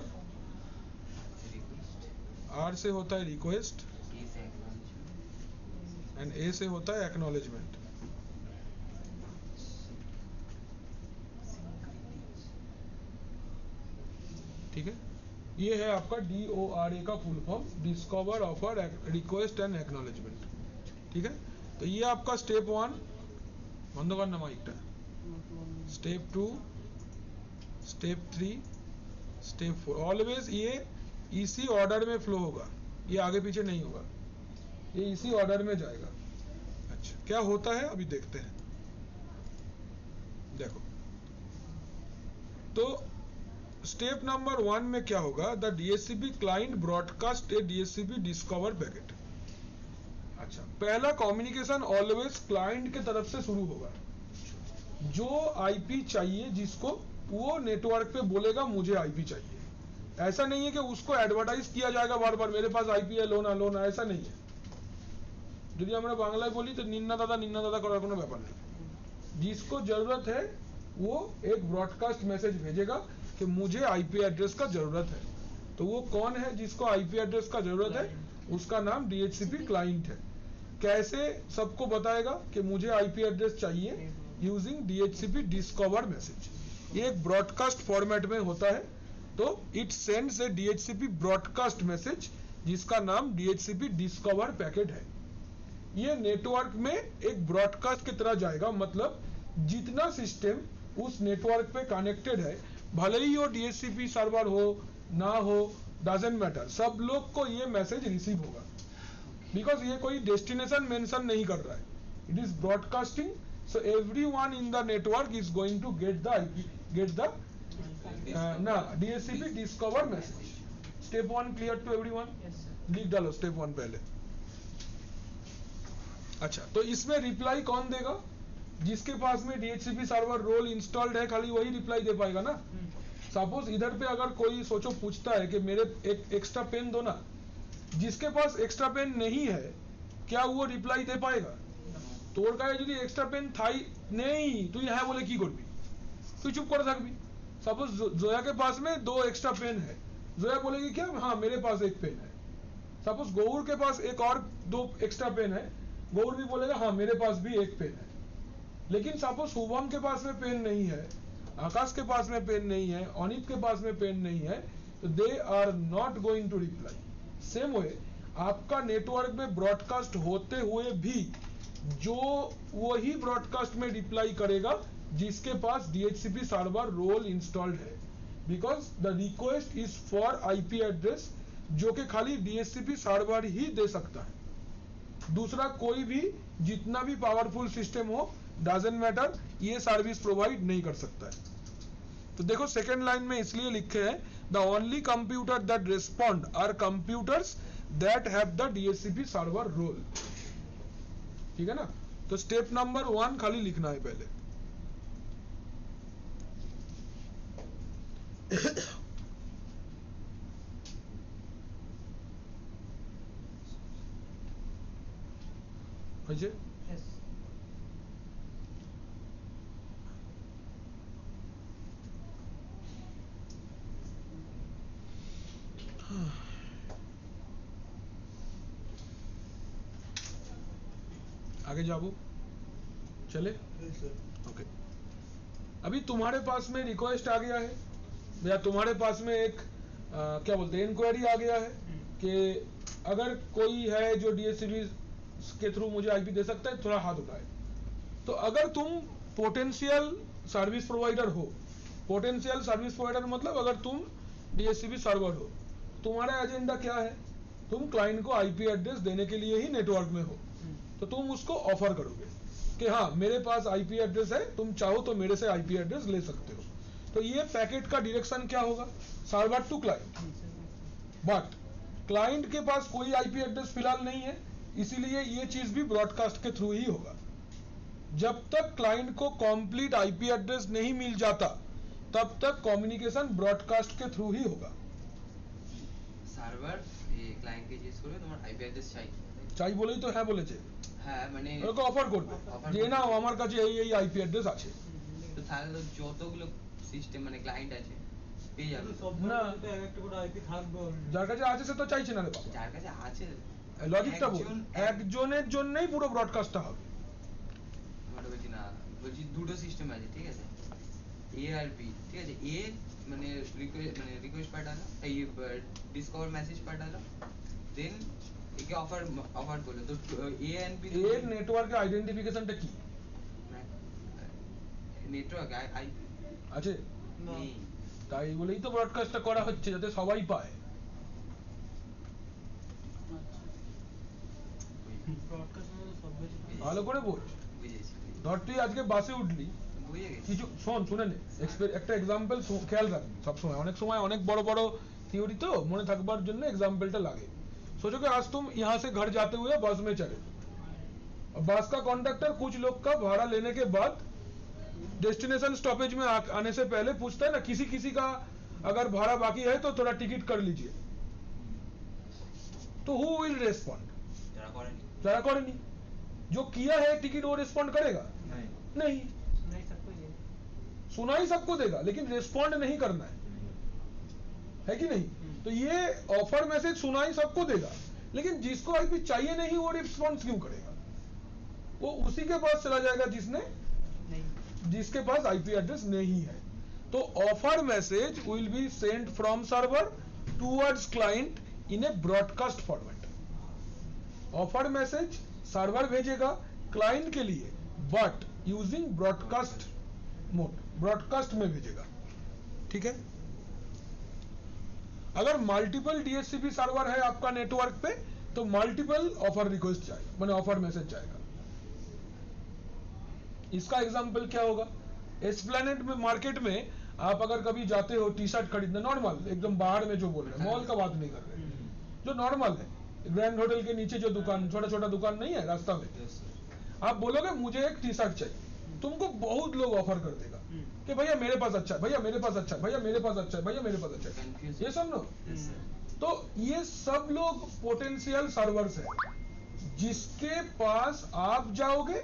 आर से होता है रिक्वेस्ट, एंड ए से होता है एक्नॉलेजमेंट। ठीक है, ये है आपका DORA का full form, discover offer request and acknowledgement. ठीक है, तो ये आपका स्टेप 1 बंद करना माइकटा, स्टेप 2, स्टेप 3, स्टेप 4। ऑलवेज ये इसी ऑर्डर में फ्लो होगा, ये आगे पीछे नहीं होगा, ये इसी ऑर्डर में जाएगा। अच्छा, क्या होता है अभी देखते हैं। देखो, तो स्टेप नंबर 1 में क्या होगा, the DHCP client broadcast A DHCP discover packet. अच्छा, पहला कम्युनिकेशन ऑलवेज क्लाइंट के तरफ से शुरू होगा। जो आईपी चाहिए जिसको, वो नेटवर्क पे बोलेगा मुझे आईपी चाहिए। ऐसा नहीं है कि उसको एडवर्टाइज किया जाएगा बार बार, मेरे पास आईपी है, लो ना, ऐसा नहीं है। যদি আমরা বাংলায় বলি তো নিন্না দাদা করার কোনো ব্যাপার নেই। जिसको जरूरत है वो एक ब्रॉडकास्ट मैसेज भेजेगा कि मुझे आईपी एड्रेस का जरूरत है। तो वो कौन है जिसको आईपी एड्रेस का जरूरत है, उसका नाम DHCP क्लाइंट है। कैसे सबको बताएगा कि मुझे आईपी एड्रेस चाहिए, यूजिंग DHCP डिस्कवर मैसेज। ये एक ब्रॉडकास्ट फॉर्मेट में होता है, तो it sends a DHCP broadcast message जिसका नाम DHCP डिस्कवर पैकेट है। ये नेटवर्क में एक ब्रॉडकास्ट की तरह जाएगा, मतलब जितना सिस्टम उस नेटवर्क पे कनेक्टेड है, भले ही वो DHCP सर्वर हो ना हो, डजंट मैटर, सब लोग को ये मैसेज रिसीव होगा। बिकॉज ये कोई डेस्टिनेशन मेंशन नहीं कर रहा है, it is broadcasting, so everyone in the network is going to get the DHCP discover message. Step 1 clear to everyone? लिख डालो स्टेप 1 पहले। अच्छा, तो इसमें रिप्लाई कौन देगा? जिसके पास में DHCP सर्वर रोल इंस्टॉल्ड है, खाली वही रिप्लाई दे पाएगा ना। सपोज इधर पे अगर कोई सोचो पूछता है कि मेरे एक एक्स्ट्रा पेन दो ना, जिसके पास एक्स्ट्रा पेन नहीं है क्या वो रिप्लाई दे पाएगा? তোর কাছে যদি এক্সট্রা পেন থাই নেই, তুই হ্যাঁ বলে কি করবি? তুই চুপ করে থাকবি। सपोज जोया के पास में 2 एक्स्ट्रा पेन है, जोया बोलेगी क्या, हाँ मेरे पास एक पेन है। सपोज गौर के पास एक और 2 एक्स्ट्रा पेन है, गौर भी बोलेगा हाँ मेरे पास भी एक पेन है। लेकिन सपोज शुभम के पास में पेन नहीं है, आकाश के पास में पेन नहीं है, अनित के पास में पेन नहीं है, तो they are not going to reply. Same way आपका नेटवर्क में ब्रॉडकास्ट होते हुए भी जो वही ब्रॉडकास्ट में रिप्लाई करेगा जिसके पास DHCP सर्वर रोल इंस्टॉल्ड है, because the request is for IP address जो कि खाली DHCP सर्वर ही दे सकता है। दूसरा कोई भी जितना भी पावरफुल सिस्टम हो, डजंट मैटर, ये सर्विस प्रोवाइड नहीं कर सकता है। तो देखो सेकेंड लाइन में इसलिए लिखे हैं, the only computer that respond are computers that have the DHCP server role. ठीक है ना? तो स्टेप नंबर 1 खाली लिखना है पहले। अजय आगे जाओ, चले? ओके, अभी तुम्हारे पास में रिक्वेस्ट आ गया है या तुम्हारे पास में एक क्या बोलते हैं इंक्वायरी आ गया है कि अगर कोई है जो DHCP के थ्रू मुझे आईपी दे सकता है, थोड़ा हाथ उठाए। तो अगर तुम पोटेंशियल सर्विस प्रोवाइडर हो, पोटेंशियल सर्विस प्रोवाइडर मतलब अगर तुम DHCP सर्वर हो, तुम्हारा एजेंडा क्या है? तुम क्लाइंट को आईपी एड्रेस देने के लिए ही नेटवर्क में हो, तो तुम उसको ऑफर करोगे कि हाँ मेरे पास आईपी एड्रेस है, तुम चाहो तो मेरे से आईपी एड्रेस ले सकते हो। तो ये पैकेट का डायरेक्शन क्या होगा? Server to client. But client के पास कोई आईपी एड्रेस फिलहाल नहीं है, इसीलिए ये चीज भी ब्रॉडकास्ट के थ्रू ही होगा। जब तक क्लाइंट को कंप्लीट आईपी एड्रेस नहीं मिल जाता, तब तक कम्युनिकेशन ब्रॉडकास्ट के थ्रू ही होगा। সার্ভার এই ক্লায়েন্টকে জিজ্ঞেস করবে তোমার আইপি অ্যাড্রেস চাই, চাই বলেই তো হ্যাঁ বলেছে। হ্যাঁ মানে ওকে অফার করবে যে না আমার কাছে এই আইপি অ্যাড্রেস আছে। তো তাহলে তো যতগুলো সিস্টেম মানে ক্লায়েন্ট আছে পেয়ে যাবে। সব না, তো একটা করে আইপি থাকবে। যার কাছে আছে সে তো চাইছে না রে বাবা। যার কাছে আছে লজিকটা বল, একজন- একজনের জন্যই পুরো ব্রডকাস্টটা হবে। মানে বলছি না, বলছি দুটো সিস্টেম আছে, ঠিক আছে, এ আর বি, ঠিক আছে। এ মানে রিকোয়েস্ট পাঠালো, এই ডিসকভার মেসেজ পাঠালো, দেন একে অফার করলো, তো এ এন্ড বি এর নেটওয়ার্কের আইডেন্টিফিকেশনটা কি নেটওয়ার্ক আইপি আছে? না। নেই। তাই বলেই তো ব্রডকাস্টটা করা হচ্ছে, যাতে সবাই পায়। ব্রডকাস্ট মানে সব কিছু ভালো করে বোঝ। বুঝেছি, ধর তুই আজকে বাসে উঠলি, বুঝে গেছি। কিছু শুনে নে, একটা এক্সাম্পল খেয়াল রাখবি সবসময়, অনেক সময় অনেক বড় বড় থিওরি তো মনে থাকবার জন্য এग्जाम्पलটা লাগে। सोचो कि आज तुम यहाँ से घर जाते हुए बस में चले, और बस का कंडक्टर कुछ लोग का भाड़ा लेने के बाद डेस्टिनेशन स्टॉपेज में आने से पहले पूछता है ना, किसी किसी का अगर भाड़ा बाकी है तो थोड़ा टिकट कर लीजिए, तो हु विल रेस्पॉन्ड? যারা করেনি जरा करेनी। जो किया है टिकट वो रेस्पॉन्ड करेगा? नहीं नहीं। नहीं सबको ये सुना ही सबको देगा, लेकिन रेस्पॉन्ड नहीं करना है कि नहीं? तो ये ऑफर मैसेज सुना ही सबको देगा, लेकिन जिसको आईपी चाहिए नहीं वो रिस्पॉन्स क्यों करेगा? वो उसी के पास चला जाएगा जिसके पास आईपी एड्रेस नहीं है। तो offer message will be sent from server towards client in A broadcast format. Offer message server भेजेगा क्लाइंट के लिए, but using broadcast mode, broadcast में भेजेगा, ठीक है? अगर मल्टीपल डीएचसीपी सर्वर है आपका नेटवर्क पे, तो मल्टीपल ऑफर रिक्वेस्ट जाएगा, माने ऑफर मैसेज जाएगा। इसका एग्जांपल क्या होगा? एस्प्लेनेड में मार्केट में आप अगर कभी जाते हो टी शर्ट खरीदने, नॉर्मल एकदम बाहर में जो बोल रहे हैं, मॉल का बात नहीं कर रहे हैं, जो नॉर्मल है, ग्रैंड होटल के नीचे जो दुकान, छोटा छोटा दुकान नहीं है रास्ता में, आप बोलोगे मुझे एक टी शर्ट चाहिए, तुमको बहुत लोग ऑफर कर देगा कि भैया मेरे पास अच्छा है, भैया मेरे पास अच्छा है, भैया मेरे पास अच्छा है, भैया मेरे पास अच्छा है, Confused. ये सब नो। तो ये सब लोग पोटेंशियल सर्वर्स हैं, जिसके पास आप जाओगे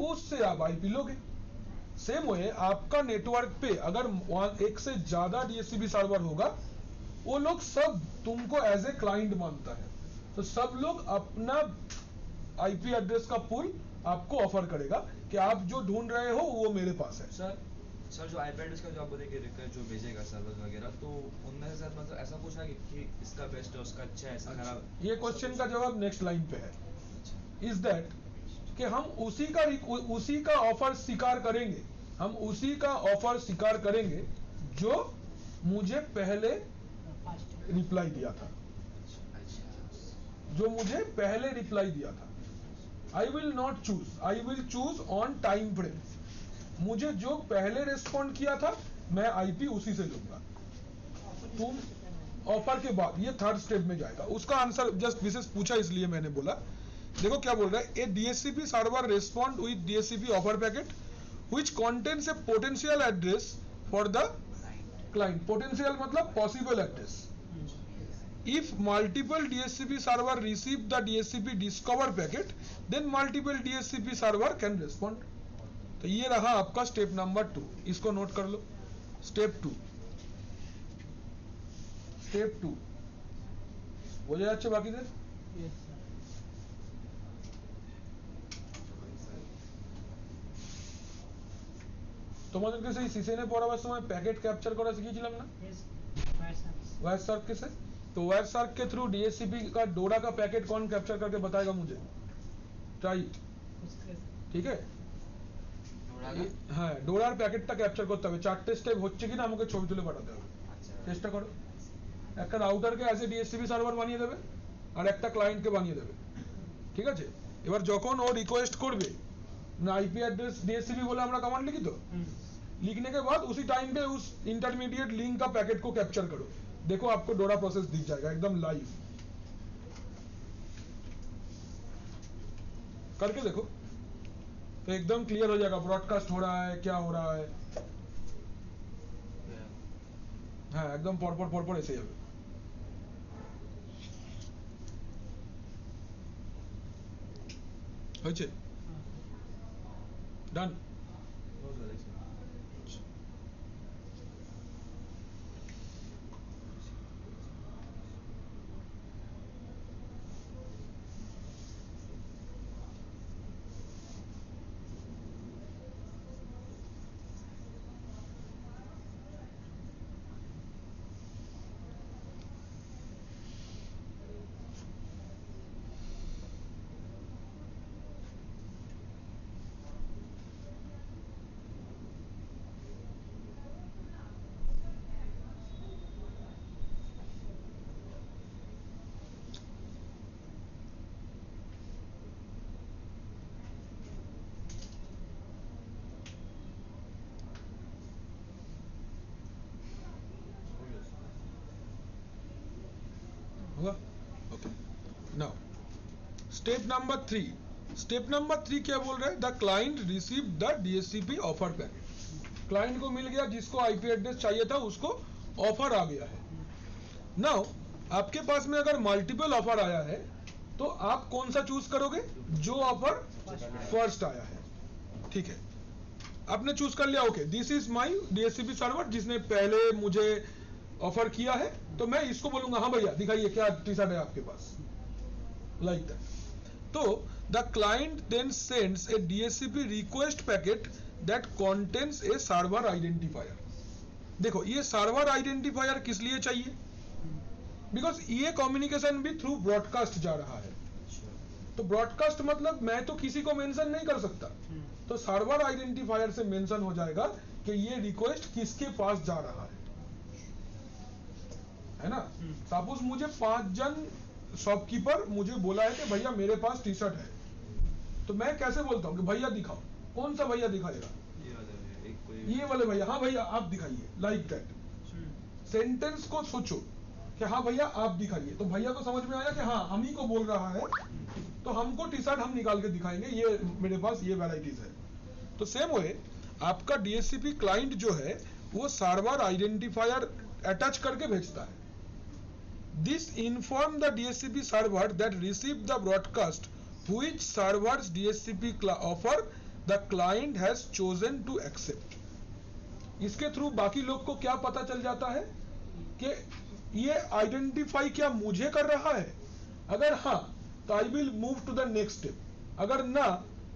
उससे आप आईपी लोगे। सेम वे आपका नेटवर्क पे अगर एक से ज्यादा डीएचसीपी सर्वर होगा, वो लोग सब तुमको एज ए क्लाइंट मानता है, तो सब लोग अपना आईपी एड्रेस का पूल आपको ऑफर करेगा कि आप जो ढूंढ रहे हो वो मेरे पास है। सर जो आईपी एड्रेस का जो आप बोले कि रिक्वेस्ट जो भेजेगा सर्वर वगैरह, तो उनमें से सर मतलब ऐसा पूछा कि इसका बेस्ट है, उसका अच्छा है, इसका खराब है? ये क्वेश्चन का जवाब नेक्स्ट लाइन पे है, इज दैट कि हम उसी का ऑफर स्वीकार करेंगे, हम उसी का ऑफर स्वीकार करेंगे जो मुझे पहले रिप्लाई दिया था, जो मुझे पहले रिप्लाई दिया था। I will not choose, I will choose on time frame. मुझे जो पहले रेस्पॉन्ड किया था मैं आईपी उसी से लूंगा। तुम ऑफर के बाद ये थर्ड स्टेप में जाएगा। उसका आंसर जस्ट विशेष पूछा इसलिए मैंने बोला। देखो क्या बोल रहा है, a DHCP server respond with DHCP offer packet which contains a potential address for the client. Potential मतलब possible address. If multiple DHCP server receive the DHCP discover packet, then multiple DHCP server can respond. तो ये रहा आपका step number 2, इसको note कर लो। Step 2 বোঝা যাচ্ছে বাকিদের? yes sir তোমাদেরকে সেই সিসেনে পড়াবার সময় প্যাকেট ক্যাপচার করা শিখিয়েছিলাম না, yes sir वायर सर्क के से? तो वायर सर्क के थ्रू डीएचसीपी का डोरा का पैकेट कौन कैप्चर करके बताएगा मुझे? ट्राई, ठीक है? হ্যাঁ, ডোরার প্যাকেটটা ক্যাপচার করতে হবে। 4টে স্টেপ হচ্ছে কিনা আমাকে ছবি তুলে পাঠাতে হবে। চেষ্টা করো। একটা রাউটারকে অ্যাজ এ ডিএসসিপি সার্ভার বানিয়ে দেবে, আর একটা ক্লায়েন্টকে বানিয়ে দেবে, ঠিক আছে? এবার যখন ও রিকোয়েস্ট করবে না, आईपी एड्रेस डीएचसीपी बोले আমরা कमांड लिखी तो लिखने के बाद उसी टाइम पे उस इंटरमीडिएट लिंक का पैकेट को कैप्चर करो। देखो आपको डोरा प्रोसेस दिख जाएगा एकदम लाइव, करके देखो तो एकदम क्लियर हो जाएगा ब्रॉडकास्ट हो रहा है, क्या हो रहा है। हाँ, एकदम পরপর এসে যাবে। হয়েছে? ডান। होगा? Okay, now step number 3, step number 3 क्या बोल रहे हैं? The client receive the DHCP offer packet. Client को मिल गया, जिसको IP एड्रेस चाहिए था उसको ऑफर आ गया है। नाउ आपके पास में अगर मल्टीपल ऑफर आया है तो आप कौन सा चूज करोगे? जो ऑफर फर्स्ट आया है, ठीक है, आपने चूज कर लिया। Okay, this is my DHCP server, जिसने पहले मुझे ऑफर किया है, तो मैं इसको बोलूंगा हाँ भैया दिखाइए क्या टी शर्ट है आपके पास, लाइक दैट। तो the client then sends a DHCP request packet that contains a server identifier. देखो, ये सर्वर आइडेंटिफायर किस लिए चाहिए? बिकॉज ये कम्युनिकेशन भी थ्रू ब्रॉडकास्ट जा रहा है। तो ब्रॉडकास्ट मतलब मैं तो किसी को मेंशन नहीं कर सकता, तो सर्वर आइडेंटिफायर से मेंशन हो जाएगा कि ये रिक्वेस्ट किसके पास जा रहा है ना? सपोज मुझे 5 जन शॉपकीपर मुझे बोला है कि भैया मेरे पास टी शर्ट है, तो मैं कैसे बोलता हूँ कि भैया दिखाओ? कौन सा भैया दिखाएगा? ये वाले भैया, हाँ भैया आप दिखाइए, लाइक दैट। सेंटेंस को सोचो कि हाँ भैया आप दिखाइए, तो भैया को समझ में आया कि हाँ हम ही को बोल रहा है, तो हमको टी शर्ट हम निकाल के दिखाएंगे, ये मेरे पास ये वैराइटीज है। तो सेम वे आपका DHCP क्लाइंट जो है वो सर्वर आइडेंटिफायर अटैच करके भेजता है। This inform the DHCP server that receive the broadcast which servers DHCP offer the client has chosen to accept. इसके थ्रू बाकी लोग को क्या पता चल जाता है कि ये आइडेंटिफाई क्या मुझे कर रहा है? अगर हाँ तो I will move to the next step, अगर ना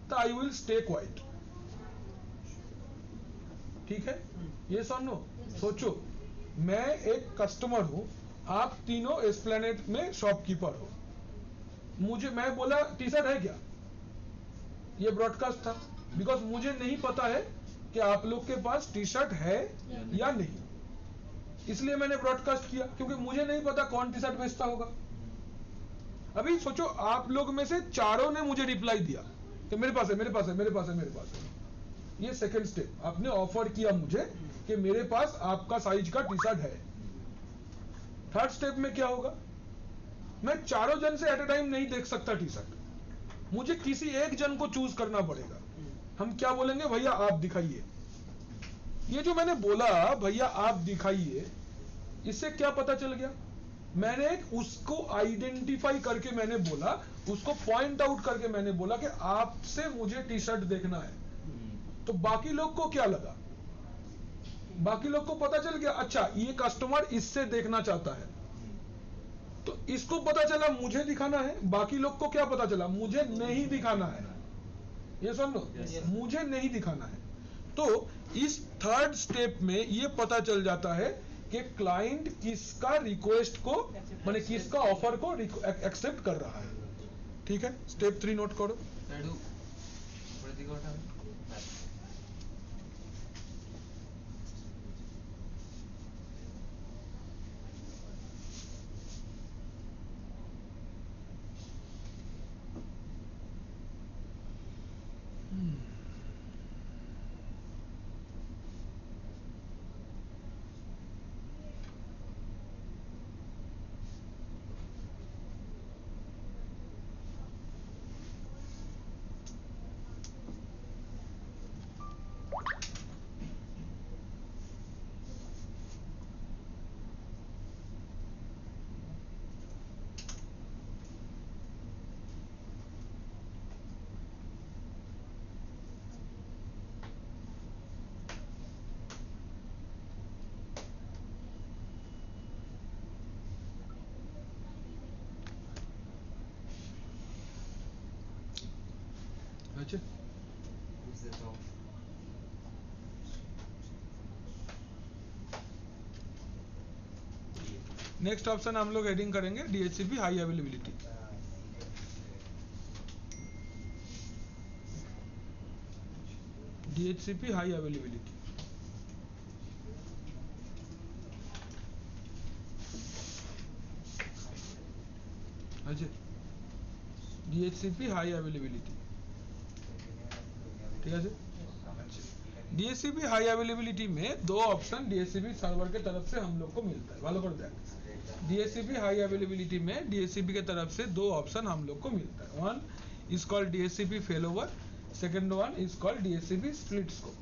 तो आई विल स्टे क्वाइट। ठीक है, ये सुनो, सोचो मैं एक कस्टमर हूं, आप तीनों एस्प्लेनेड में शॉपकीपर हो, मैं बोला टी शर्ट है क्या? ये ब्रॉडकास्ट था, बिकॉज मुझे नहीं पता है कि आप लोग के पास टी शर्ट है या नहीं, इसलिए मैंने ब्रॉडकास्ट किया, क्योंकि मुझे नहीं पता कौन टी शर्ट बेचता होगा। अभी सोचो आप लोग में से चारों ने मुझे रिप्लाई दिया कि मेरे पास है, मेरे पास है, मेरे पास है, मेरे पास है। ये सेकंड स्टेप, आपने ऑफर किया मुझे कि मेरे पास आपका साइज का टी शर्ट है। थर्ड स्टेप में क्या होगा? मैं चारों जन से एट ए टाइम नहीं देख सकता टी शर्ट, मुझे किसी एक जन को चूज करना पड़ेगा। हम क्या बोलेंगे? भैया आप दिखाइए। ये जो मैंने बोला भैया आप दिखाइए, इससे क्या पता चल गया? मैंने एक उसको आइडेंटिफाई करके मैंने बोला, उसको पॉइंट आउट करके मैंने बोला कि आपसे मुझे टी शर्ट देखना है। तो बाकी लोग को क्या लगा? बाकी लोग को पता चल गया, अच्छा ये कस्टमर इससे देखना चाहता है, तो इसको पता चला मुझे दिखाना है। बाकी लोग को क्या पता चला? मुझे नहीं दिखाना है। ये सुन लो, मुझे नहीं दिखाना है। तो इस थर्ड स्टेप में ये पता चल जाता है कि क्लाइंट किसका रिक्वेस्ट को, माने किसका ऑफर को एक्सेप्ट कर रहा है। ठीक है, स्टेप 3 नोट करो। अच्छा, नेक्स्ट ऑप्शन हम लोग हेडिंग करेंगे DHCP high availability. DHCP high availability. अच्छा, DHCP हाई अवेलेबिलिटी, ठीक है। DHCP हाई अवेलेबिलिटी में दो ऑप्शन DHCP सर्वर के तरफ से हम लोग को मिलता है। ভালো করে দেখ, DHCP हाई अवेलेबिलिटी में DHCP की तरफ से दो ऑप्शन हम लोग को मिलता है. One is called DHCP failover, second one is called DHCP split scope.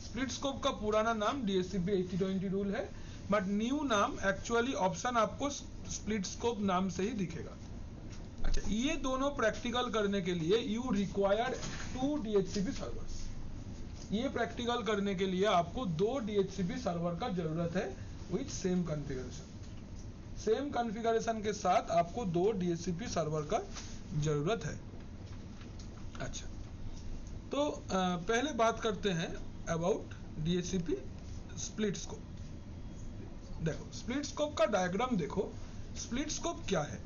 Split scope का पुराना नाम DHCP 80-20 रूल है, बट न्यू नाम एक्चुअली ऑप्शन आपको स्प्लिट स्कोप नाम से ही दिखेगा. अच्छा, ये दोनों प्रैक्टिकल करने के लिए यू रिक्वायर्ड 2 DHCP सर्वर्स. ये प्रैक्टिकल करने के लिए आपको 2 DHCP सर्वर का जरूरत है with same configuration. Same configuration के साथ आपको 2 DHCP सर्वर का जरूरत है. अच्छा, तो पहले बात करते हैं अबाउट DHCP स्प्लिट स्कोप. देखो स्प्लिट स्कोप का डायग्राम देखो. स्प्लिट स्कोप क्या है?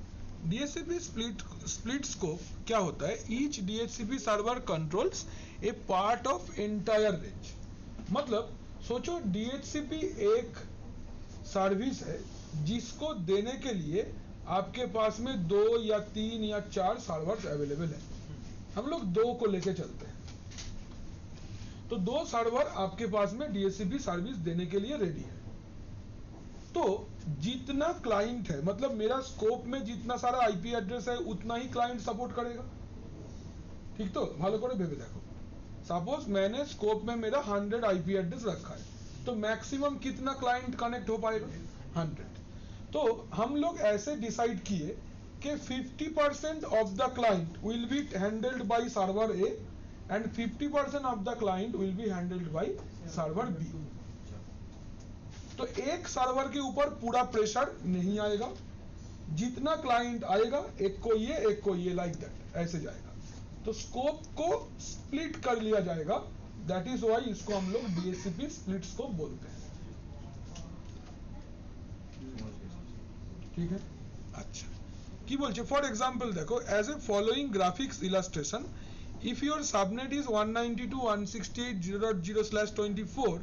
DHCP स्प्लिट स्कोप क्या होता है? Each DHCP server controls A part of entire range. मतलब सोचो DHCP एक सर्विस है जिसको देने के लिए आपके पास में 2 या 3 या 4 सर्वर्स अवेलेबल है. हम लोग 2 को लेके चलते हैं. तो 2 सर्वर आपके पास में DHCP सर्विस देने के लिए रेडी है. तो जितना क्लाइंट है, मतलब मेरा स्कोप में जितना सारा आईपी एड्रेस है उतना ही क्लाइंट सपोर्ट करेगा. ठीक, तो ভালো করে ভেবে দেখো. सपोज मैंने स्कोप में मेरा 100 आईपी एड्रेस रखा है, तो मैक्सिमम कितना क्लाइंट कनेक्ट हो पाएगा? 100. तो हम लोग ऐसे डिसाइड किए कि 50% of the client will be handled by server A and 50% of the client will be handled by server B. तो एक सर्वर के ऊपर पूरा प्रेशर नहीं आएगा. जितना क्लाइंट आएगा एक को ये लाइक दैट ऐसे जाएगा. तो स्कोप को स्प्लिट कर लिया जाएगा. दैट इज व्हाई इसको हम लोग DHCP स्प्लिट स्कोप बोलते हैं. ठीक है. अच्छा, কি বলছে? ফর एग्जांपल देखो, as a following graphics illustration, if your subnet is 192.168.0.0/24,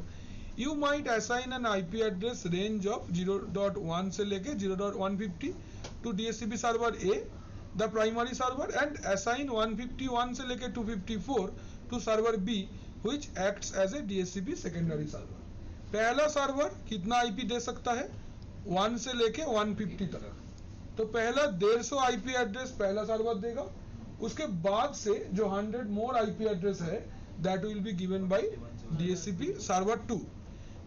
you might assign an IP address range of 0.1 से लेके 0.150 to DHCP server A, the primary server, and assign 151 से लेके 254 to server B, which acts as a DHCP secondary server. पहला server कितना IP दे सकता है? 1 से लेके 150 तक. तो पहला 150 IP एड्रेस पहला सर्वर देगा. उसके बाद से जो 100 मोर IP एड्रेस है, that will be given by DHCP server 2.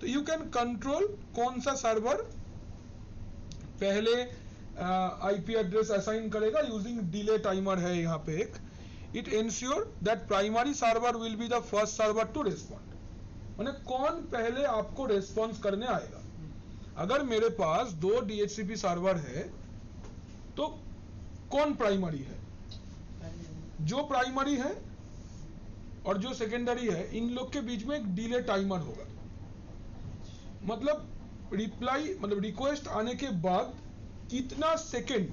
तो यू कैन कंट्रोल कौन सा सर्वर पहले आईपी एड्रेस असाइन करेगा यूजिंग डिले टाइमर है यहाँ पे एक. It ensure that primary server will be the first server to respond. माने कौन पहले आपको रेस्पॉन्स करने आएगा. अगर मेरे पास 2 DHCP सर्वर है तो कौन प्राइमरी है? जो प्राइमरी है और जो सेकेंडरी है, इन लोग के बीच में एक डिले टाइमर होगा. मतलब रिक्वेस्ट आने के बाद कितना सेकेंड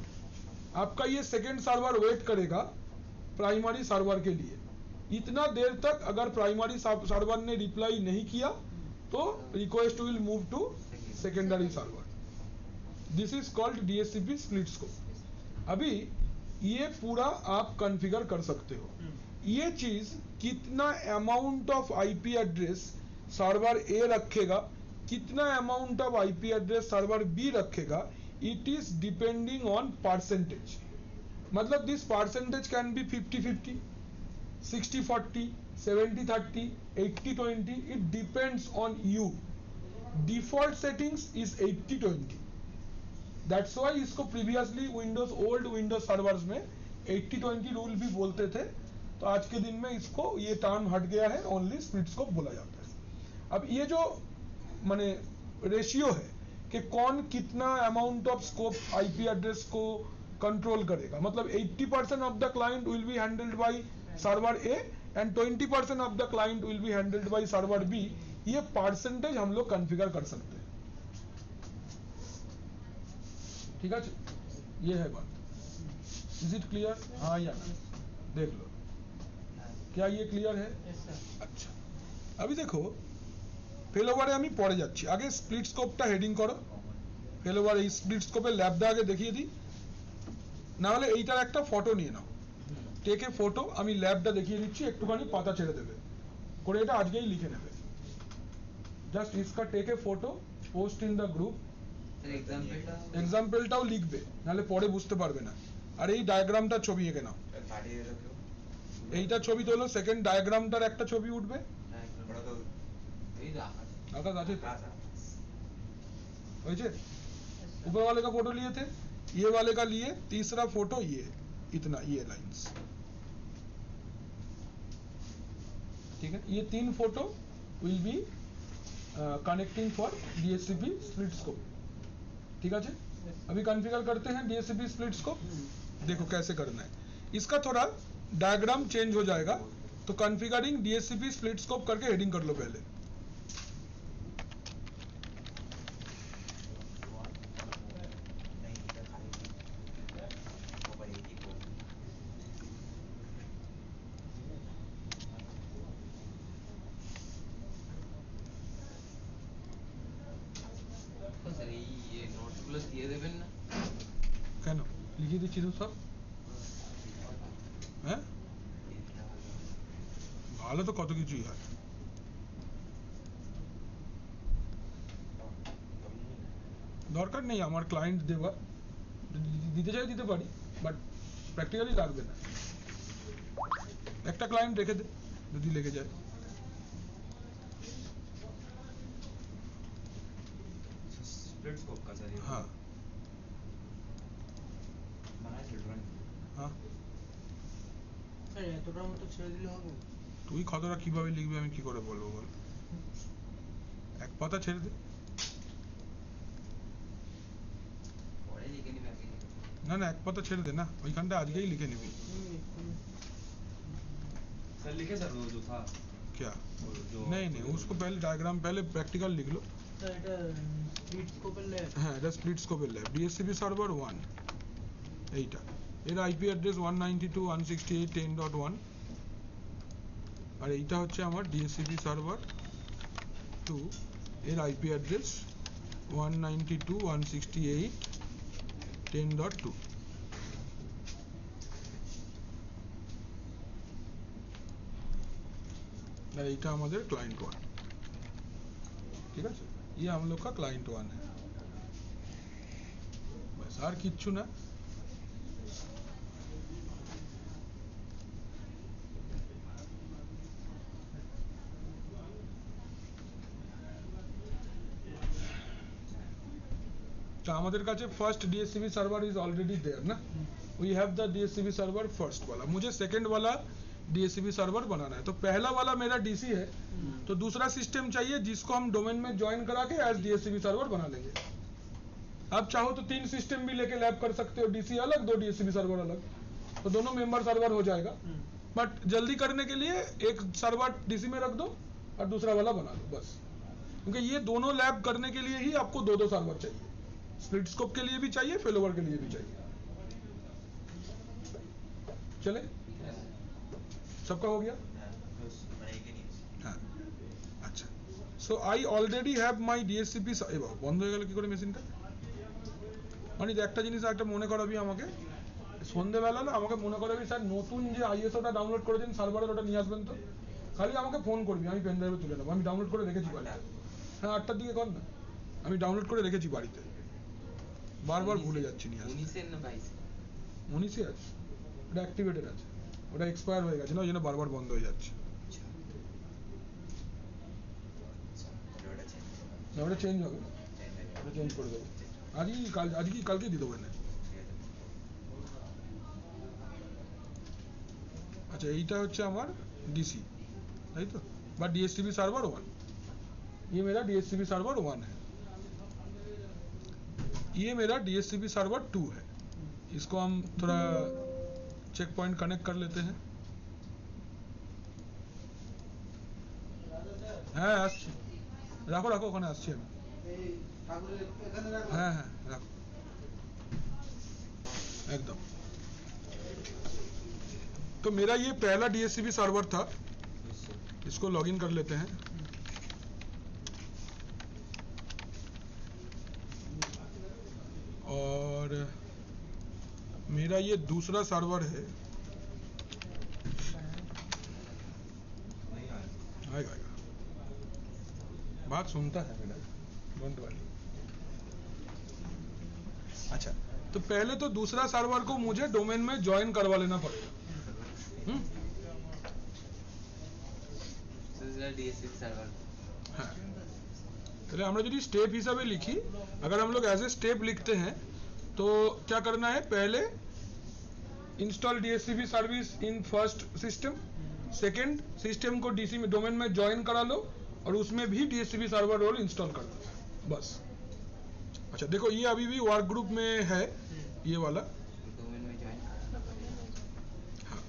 आपका ये सेकेंड सर्वर वेट करेगा प्राइमरी सर्वर के लिए. इतना देर तक अगर प्राइमरी सर्वर ने रिप्लाई नहीं किया तो request will move to secondary server. This is called DHCP split scope. अभी ये पूरा आप कॉन्फ़िगर कर सकते हो. ये चीज कितना amount of IP address server A रखेगा, कितना amount of IP address server B रखेगा, it is depending on percentage. मतलब this percentage can be 50-50, 60-40, 70-30, 80-20. It depends on you. Default settings is 80-20. That's why इसको प्रीवियसली ओल्ड विंडोज सर्वर्स में 80-20 rule भी बोलते थे. तो आज के दिन में इसको ये टर्म हट गया है, ओनली स्प्लिट स्कोप बोला जाता है. अब ये जो माने रेशियो है कि कौन कितना amount of scope IP address को कंट्रोल करेगा. मतलब 80% of the client will be handled by server A and 20% of the client will be handled by server B. ये परसेंटेज हम लोग कॉन्फ़िगर कर सकते हैं. ठीक है, ये है बात. Is it clear? हाँ या देख लो, क्या ये क्लियर है? अच्छा, अभी देखो ফেলোভারে আমি পরে যাচ্ছি. আগে স্প্লিট স্কোপটা হেডিং করো. ফেলোভার এই স্প্লিট স্কোপের ল্যাবটা আগে দেখিয়ে দিই, না হলে এইটার একটা ফটো নিয়ে নাও. টেকে ফটো, আমি ল্যাবটা দেখিয়ে দিচ্ছি, একটুখানি পাতা ছেড়ে দেবে করে, এটা আজকেই লিখে নেবে. জাস্ট इसका take a photo, post in the group. Sir এক্সাম্পলটা এক্সাম্পলটাও লিখবে, নাহলে পরে বুঝতে পারবে না। আর এই ডায়াগ্রামটা ছবি এঁকে নাও, পাঠিয়ে দিল কেউ এইটা ছবি তোলো, সেকেন্ড ডায়াগ্রামটার একটা ছবি উঠবে। ওটা তো এই রাখা आकाश आते थे কাজ আছে वैसे ऊपर वाले का फोटो लिए थे, ये वाले का लिए, तीसरा फोटो ये इतना, ये लाइंस, ठीक है। ये 3 photo will be connecting for DSCP split scope, ठीक है। अभी कॉन्फ़िगर करते हैं DSCP स्प्लिट स्कोप, देखो कैसे करना है। इसका थोड़ा डायग्राम चेंज हो जाएगा, तो कॉन्फ़िगरिंग DSCP स्प्लिट स्कोप करके हेडिंग कर लो पहले। नहीं इधर खाली वो पर एक ही को তো স্যার এই নোটসগুলো দিয়ে দেবেন না? কেন লিখে দিচ্ছি তো সব, হ্যাঁ ভালো তো কত কিছুই হয়। দরকার নেই আমার ক্লায়েন্ট দেওয়া, যদি দিতে চাই দিতে পারি, বাট প্র্যাকটিক্যালি লাগবে না। একটা ক্লায়েন্ট রেখে দে যদি লেগে যায়। स्प्लिट स्कोप का सर ये হ্যাঁ बनाए चिल्ड्रन হ্যাঁ, স্যার এতটার মতো ছেড়ে দিলে হবে? তুই কতটা কিভাবে লিখবি আমি কি করে বলবো বল, এক পাতা ছেড়ে দে। পরে লিখে নিবে আগে। না না এক পাতা ছেড়ে দে না, ওইখানটা আজকেই লিখে নিবি। सर लिखे सर वो जो था क्या वो जो नहीं नहीं, उसको पहले डायग्राम, पहले प्रैक्टिकल लिख लो। স্যার এটা স্প্লিট স্কোপের ল্যাব। হ্যাঁ এটা স্প্লিট স্কোপের ল্যাব, DSCP সার্ভার 1 এইটা, এর IP অ্যাড্রেস 192.168.10.1, আর এইটা হচ্ছে আমার DSCP সার্ভার 2, এর IP অ্যাড্রেস 192.168.10.2। और এইটা আমাদের क्लाइंट 1, ठीक है। ये हम लोग का क्लाइंट 1 है, बस আর কিচ্ছু না। তো আমাদের কাছে first DSCP server is already there ना, we have the DSCP server first वाला, मुझे सेकंड वाला DSCP सर्वर बनाना है। तो पहला वाला मेरा DC है, तो दूसरा सिस्टम चाहिए जिसको हम डोमेन में ज्वाइन करा के एज DSCP सर्वर बना लेंगे। आप चाहो तो 3 सिस्टम भी लेके लैब कर सकते हो, DC अलग 2 DSCP सर्वर अलग, तो दोनों मेंबर सर्वर हो जाएगा। बट जल्दी करने के लिए एक सर्वर DC में रख दो और दूसरा वाला बना लो बस, क्योंकि ये दोनों लैब करने के लिए ही आपको 2-2 सर्वर चाहिए, स्प्लिट स्कोप के लिए भी चाहिए, फेलोवर के लिए भी चाहिए। चले सबका हो गया? মানে একে নিয়েছি হ্যাঁ আচ্ছা, so I already have my DSCP। এবার বন্ধ হয়ে গেল কি করে মেশিনটা? মানে একটা জিনিস একটা মনে করাবি আমাকে, সন্ধ্যেবেলা না আমাকে মনে করাবি স্যার নতুন যে ISOটা ডাউনলোড করেছেন সার্ভারের, ওটা নিয়ে আসবেন তো। খালি আমাকে ফোন করবি, আমি পেন ড্রাইভে তুলে নেবো, আমি ডাউনলোড করে রেখেছি বাড়িতে। হ্যাঁ 8টার দিকে কর না, আমি ডাউনলোড করে রেখেছি বাড়িতে, বারবার ভুলে যাচ্ছি নিয়ে আসতে। 19 না 22? 19 আছে, ওটা অ্যাক্টিভেটেড আছে, ওটা এক্সপায়ার হয়ে গেছে না, ওই জন্য বারবার বন্ধ হয়ে যাচ্ছে। ওটা চেঞ্জ না ওটা চেঞ্জ হবে, ওটা চেঞ্জ করে দেবো আজই কালকে দিয়ে দেবো এনে। अच्छा এইটা হচ্ছে আমার DC, তাই তো, বা DSCP सर्वर 1, ये मेरा DSCP सर्वर 1 है, ये मेरा DSCP सर्वर 2 है। इसको हम थोड़ा चेक पॉइंट कनेक्ट कर लेते हैं। হ্যাঁ আসছি, রাখো রাখো ওখানে আসছি আমি। হ্যাঁ হ্যাঁ রাখো एकदम। तो मेरा ये पहला DSCP सर्वर था, इसको लॉगिन कर लेते हैं। और मेरा ये दूसरा सर्वर है, नहीं आया आएगा आएगा, बात सुनता है मेरा, डोंट वरी। अच्छा, तो पहले तो दूसरा सर्वर को मुझे डोमेन में ज्वाइन करवा लेना पड़ेगा। DHCP সার্ভার হ্যাঁ, তাহলে আমরা যদি স্টেপ হিসাবে লিখি, अगर हम लोग एज ए स्टेप लिखते हैं तो क्या करना है, पहले install DHCP service in first system, second system को डीसी में डोमेन में ज्वाइन करा लो और उसमें भी DHCP सर्वर रोल इंस्टॉल कर दो, बस। अच्छा देखो, ये अभी भी वर्क ग्रुप में है, ये वाला। डोमेन में ज्वाइन करना पड़ेगा। हाँ,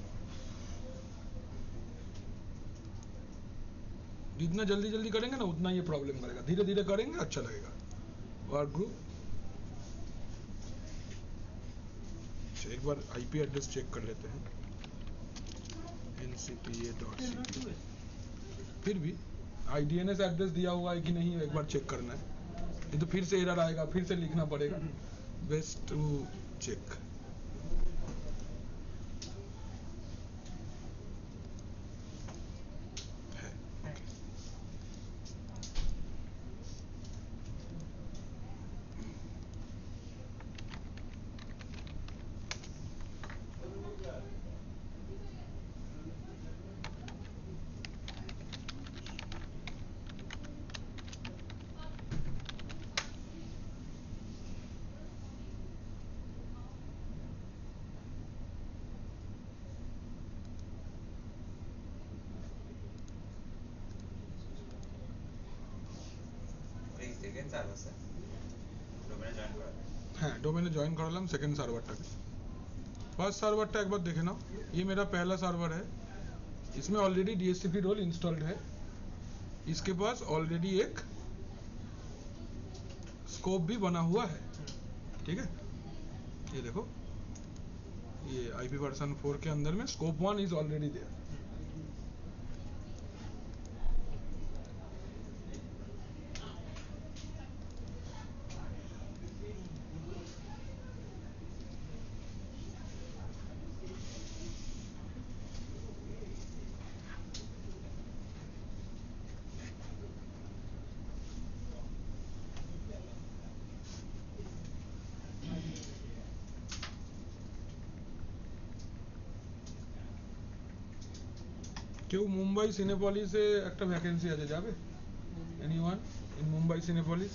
जितना जल्दी जल्दी करेंगे ना उतना ये प्रॉब्लम करेगा, धीरे धीरे करेंगे अच्छा लगेगा। वर्क ग्रुप, एक बार आईपी एड्रेस चेक कर लेते हैं, ncpa.cp, फिर भी IDNS एड्रेस दिया हुआ है कि नहीं एक बार चेक करना है, ये तो फिर से एरर आएगा, फिर से लिखना पड़ेगा। Best to check. Second server sir ডোমেনে জয়েন করা হ্যাঁ, डोमेन ज्वाइन करालाम सेकंड सर्वरটাকে। फर्स्ट सर्वरটা एक बार देखे ना, ये मेरा पहला सर्वर है, इसमें ऑलरेडी DHCP रोल इंस्टॉल्ड है, इसके पास ऑलरेडी एक स्कोप भी बना हुआ है, ठीक है। ये देखो, ये IP वर्जन 4 के अंदर में स्कोप 1 इज ऑलरेडी देयर। কেউ মুম্বাই সিনেপলিসে একটা ভ্যাকেন্সি আছে, যাবে? Anyone in Mumbai Cinepolis?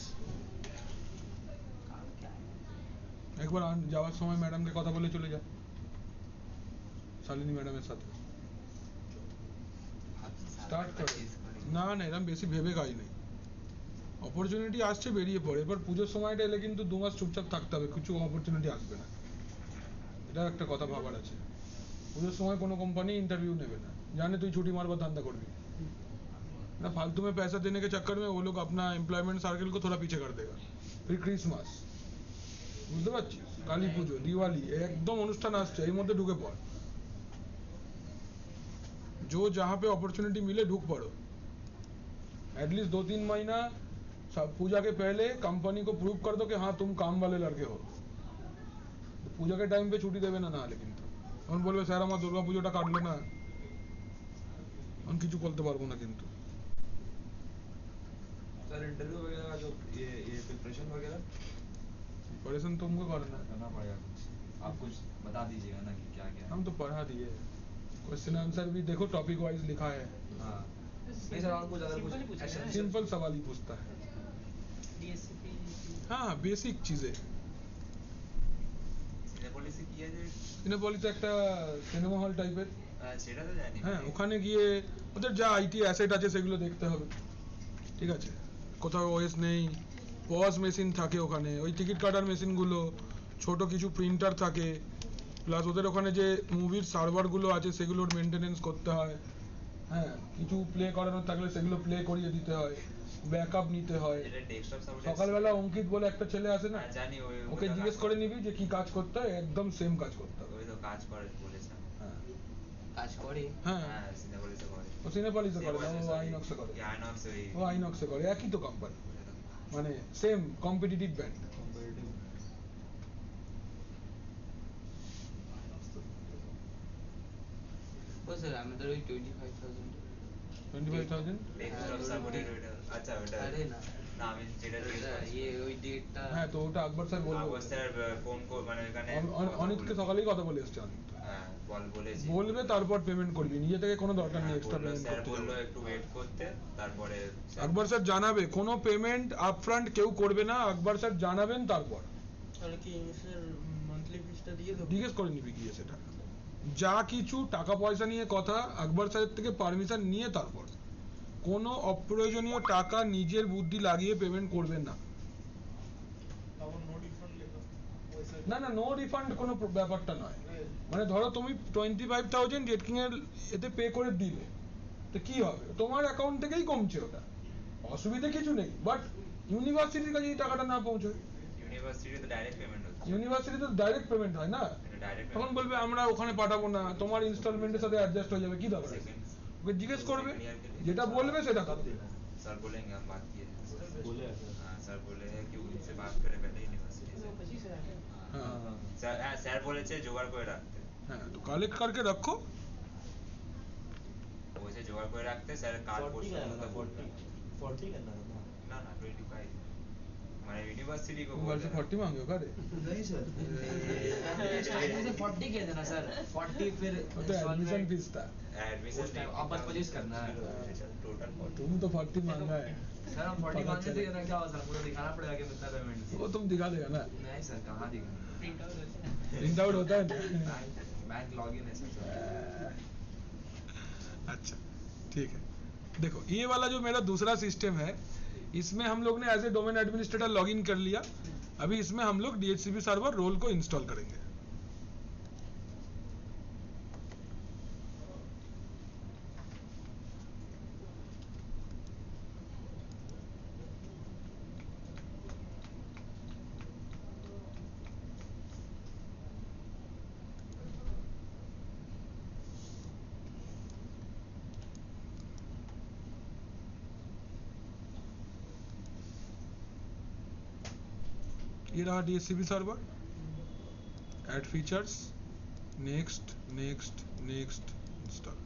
একবার যাওয়ার সময় ম্যাডামকে কথা বলে চলে যা, শালিনী ম্যাডামের সাথে স্টার্ট করে। না না, এরকম বেশি ভেবে কাজ নেই, অপরচুনিটি আসছে বেরিয়ে পড়ে। এবার পুজোর সময়টা এলে কিন্তু 2 মাস চুপচাপ থাকতে হবে, কিছু অপরচুনিটি আসবে না, এটা একটা কথা ভাবার আছে। পুজোর সময় কোনো কোম্পাनी इंटरव्यू নেবে না, जाने তুই ছুটি মারবার ধান্দা করবি ना, फालतू में पैसा देने के चक्कर में वो लोग अपना एम्प्लॉयमेंट सर्कल को थोड़ा पीछे कर देगा। फिर क्रिसमास, বুঝতে পারছিস, কালী পুজো, দিওয়ালি, একদম অনুষ্ঠান আসছে, এর মধ্যে ঢুকে পড়। जो जहाँ पे अपॉर्चुनिटी मिले ढूक पड़ो, एटलीस्ट 2-3 महीना सब पूजा के पहले कंपनी को प्रूव कर दो कि हाँ तुम काम वाले लड़के हो। तो पूजा के टाइम पे छुट्टी देवे ना ना, लेकिन তখন বলবে স্যার আমার দুর্গা পুজোটা কাটলো না, আমি কিছু বলতে পারবো না। কিন্তু सर इंटरव्यू वगैरह का जो ये प्रिपरेशन वगैरह प्रिपरेशन तुमको करना है, करना पड़ेगा कुछ, आप कुछ बता दीजिएगा ना कि क्या क्या है। हम तो पढ़ा दिए, क्वेश्चन आंसर भी देखो टॉपिक वाइज लिखा है। हाँ नहीं सर, और कुछ अगर Simple ही कुछ पूछा ऐसा है। सिंपल सवाल ही पूछता है। DSCP हाँ, बेसिक चीजें। সিনেপলিসে কি আছে? সিনেপলিস একটা সিনেমা হল টাইপের, সেটা তো জানি। হ্যাঁ, ওখানে গিয়ে ওদের যা আইটি অ্যাসেট আছে সেগুলো দেখতে হবে, ঠিক আছে। কোথাও ওএস নেই, পজ মেশিন থাকে ওখানে, ওই টিকিট কাটার মেশিনগুলো, ছোট কিছু প্রিন্টার থাকে, প্লাস ওদের ওখানে যে মুভির সার্ভারগুলো আছে সেগুলোর মেনটেনেন্স করতে হয়, হ্যাঁ, কিছু প্লে করানোর থাকলে সেগুলো প্লে করিয়ে দিতে হয়, ব্যাকআপ নিতে হয়। এটা ডেস্কটপ সাপোর্ট। সকালবেলা অঙ্কিত বলে একটা ছেলে আসে না, জানি, ওই ওকে জিজ্ঞেস করে নিবি যে কি কাজ করতে হয়, একদম সেম কাজ করতে হবে। ওই তো কাজ করে বলেছে। হ্যাঁ কাজ করে। হ্যাঁ, হ্যাঁ সিনেপলিসে করে। ও সিনেপলিসে করে না, ও আইনক্সে করে। কি আইনক্স ওই ও আইনক্সে করে, একই তো কোম্পানি, মানে সেম কম্পিটিটিভ ব্যান্ড। ও স্যার আমাদের ওই 25,000 25,000 ডেস্কটপ সাপোর্টের ওইটা। আচ্ছা ওটা। আরে না, না আমি যেটা জিজ্ঞেস করছি ये ওই ডেটটা হ্যাঁ তো ওটা আকবর স্যার বলবে। আগর স্যার ফোন মানে এখানে অনিতকে সকালেই কথা বলে এসছে অনিত। হ্যাঁ বলেছি বলবে তারপর পেমেন্ট করবি, নিজে থেকে কোনো দরকার নেই এক্সট্রা বললো, পেমেন্ট স্যার করতে বললো যাওয়ার। একটু ওয়েট করতে তারপরে আকবর স্যার জানাবে, কোনো পেমেন্ট আপফ্রন্ট কেউ করবে না, আকবর স্যার জানাবেন তারপর। তাহলে কি স্যার মান্থলি ফিসটা দিয়ে দেবো? জিজ্ঞেস করে নিবি গিয়ে সেটা, যা কিছু টাকা পয়সা নিয়ে কথা আকবর স্যারের থেকে পারমিশন নিয়ে তারপর। কোনো অপ্রয়োজনীয় টাকা নিজের বুদ্ধি লাগিয়ে পেমেন্ট করবেন না। না না, নো রিফান্ড কোনো ব্যাপারটা নয়। মানে ধরো তুমি 25,000 জেটকিং এর এতে পে করে দিলে, তো কি হবে, তোমার অ্যাকাউন্ট থেকেই কমছে ওটা, অসুবিধা কিছু নেই। বাট ইউনিভার্সিটির কাছে এই টাকাটা না পৌঁছয়, ইউনিভার্সিটিতে ডাইরেক্ট পেমেন্ট হচ্ছে ইউনিভার্সিটিতে ডাইরেক্ট পেমেন্ট হয় না, এটা ডাইরেক্ট তখন বলবে আমরা ওখানে পাঠাবো না, তোমার ইনস্টলমেন্টের সাথে অ্যাডজাস্ট হয়ে যাবে, কি দরকার আছে? ওকে জিজ্ঞেস করবে, যেটা বলবে সেটা করবে। सर बोलेंगे हम बात किए बोले ऐसा? हाँ सर बोले हैं कि उनसे बात करे पहले यूनिवर्सिटी से হ্যাঁ सर हाँ सर बोले जोगाड़ করে রাখতে হ্যাঁ, তো কালেক্ট करके रखो। বলছে জোগাড় করে রাখতে স্যার কাল 40 পরশু करना মধ্যে था, বলবে 40 करना था ना? ना ना 25 মানে यूनिवर्सिटी को मोबाइल से 40 मांगे हो अरे नहीं सर स्टार्टिंग से 40 कह देना सर 40 फिर तो एडमिशन फीस था, एडमिशन अब बस 25 करना है टोटल तुम तो 40 मांगा है। सर हम 40 मांगने से ना क्या होगा सर मुझे दिखाना पड़ेगा कि कितना पेमेंट वो तुम दिखा देगा ना, नहीं सर कहाँ दिखाना प्रिंट आउट होता है। प्रिंट आउट होता है ना। बैंक लॉगिन है सर अच्छा ठीक है, देखो ये वाला जो मेरा दूसरा सिस्टम है, इसमें हम लोग ने as a domain administrator log in कर लिया। अभी इसमें हम लोग DHCP सर्वर रोल को इंस्टॉल करेंगे। ये रहा DHCP server, add features, next next next, install.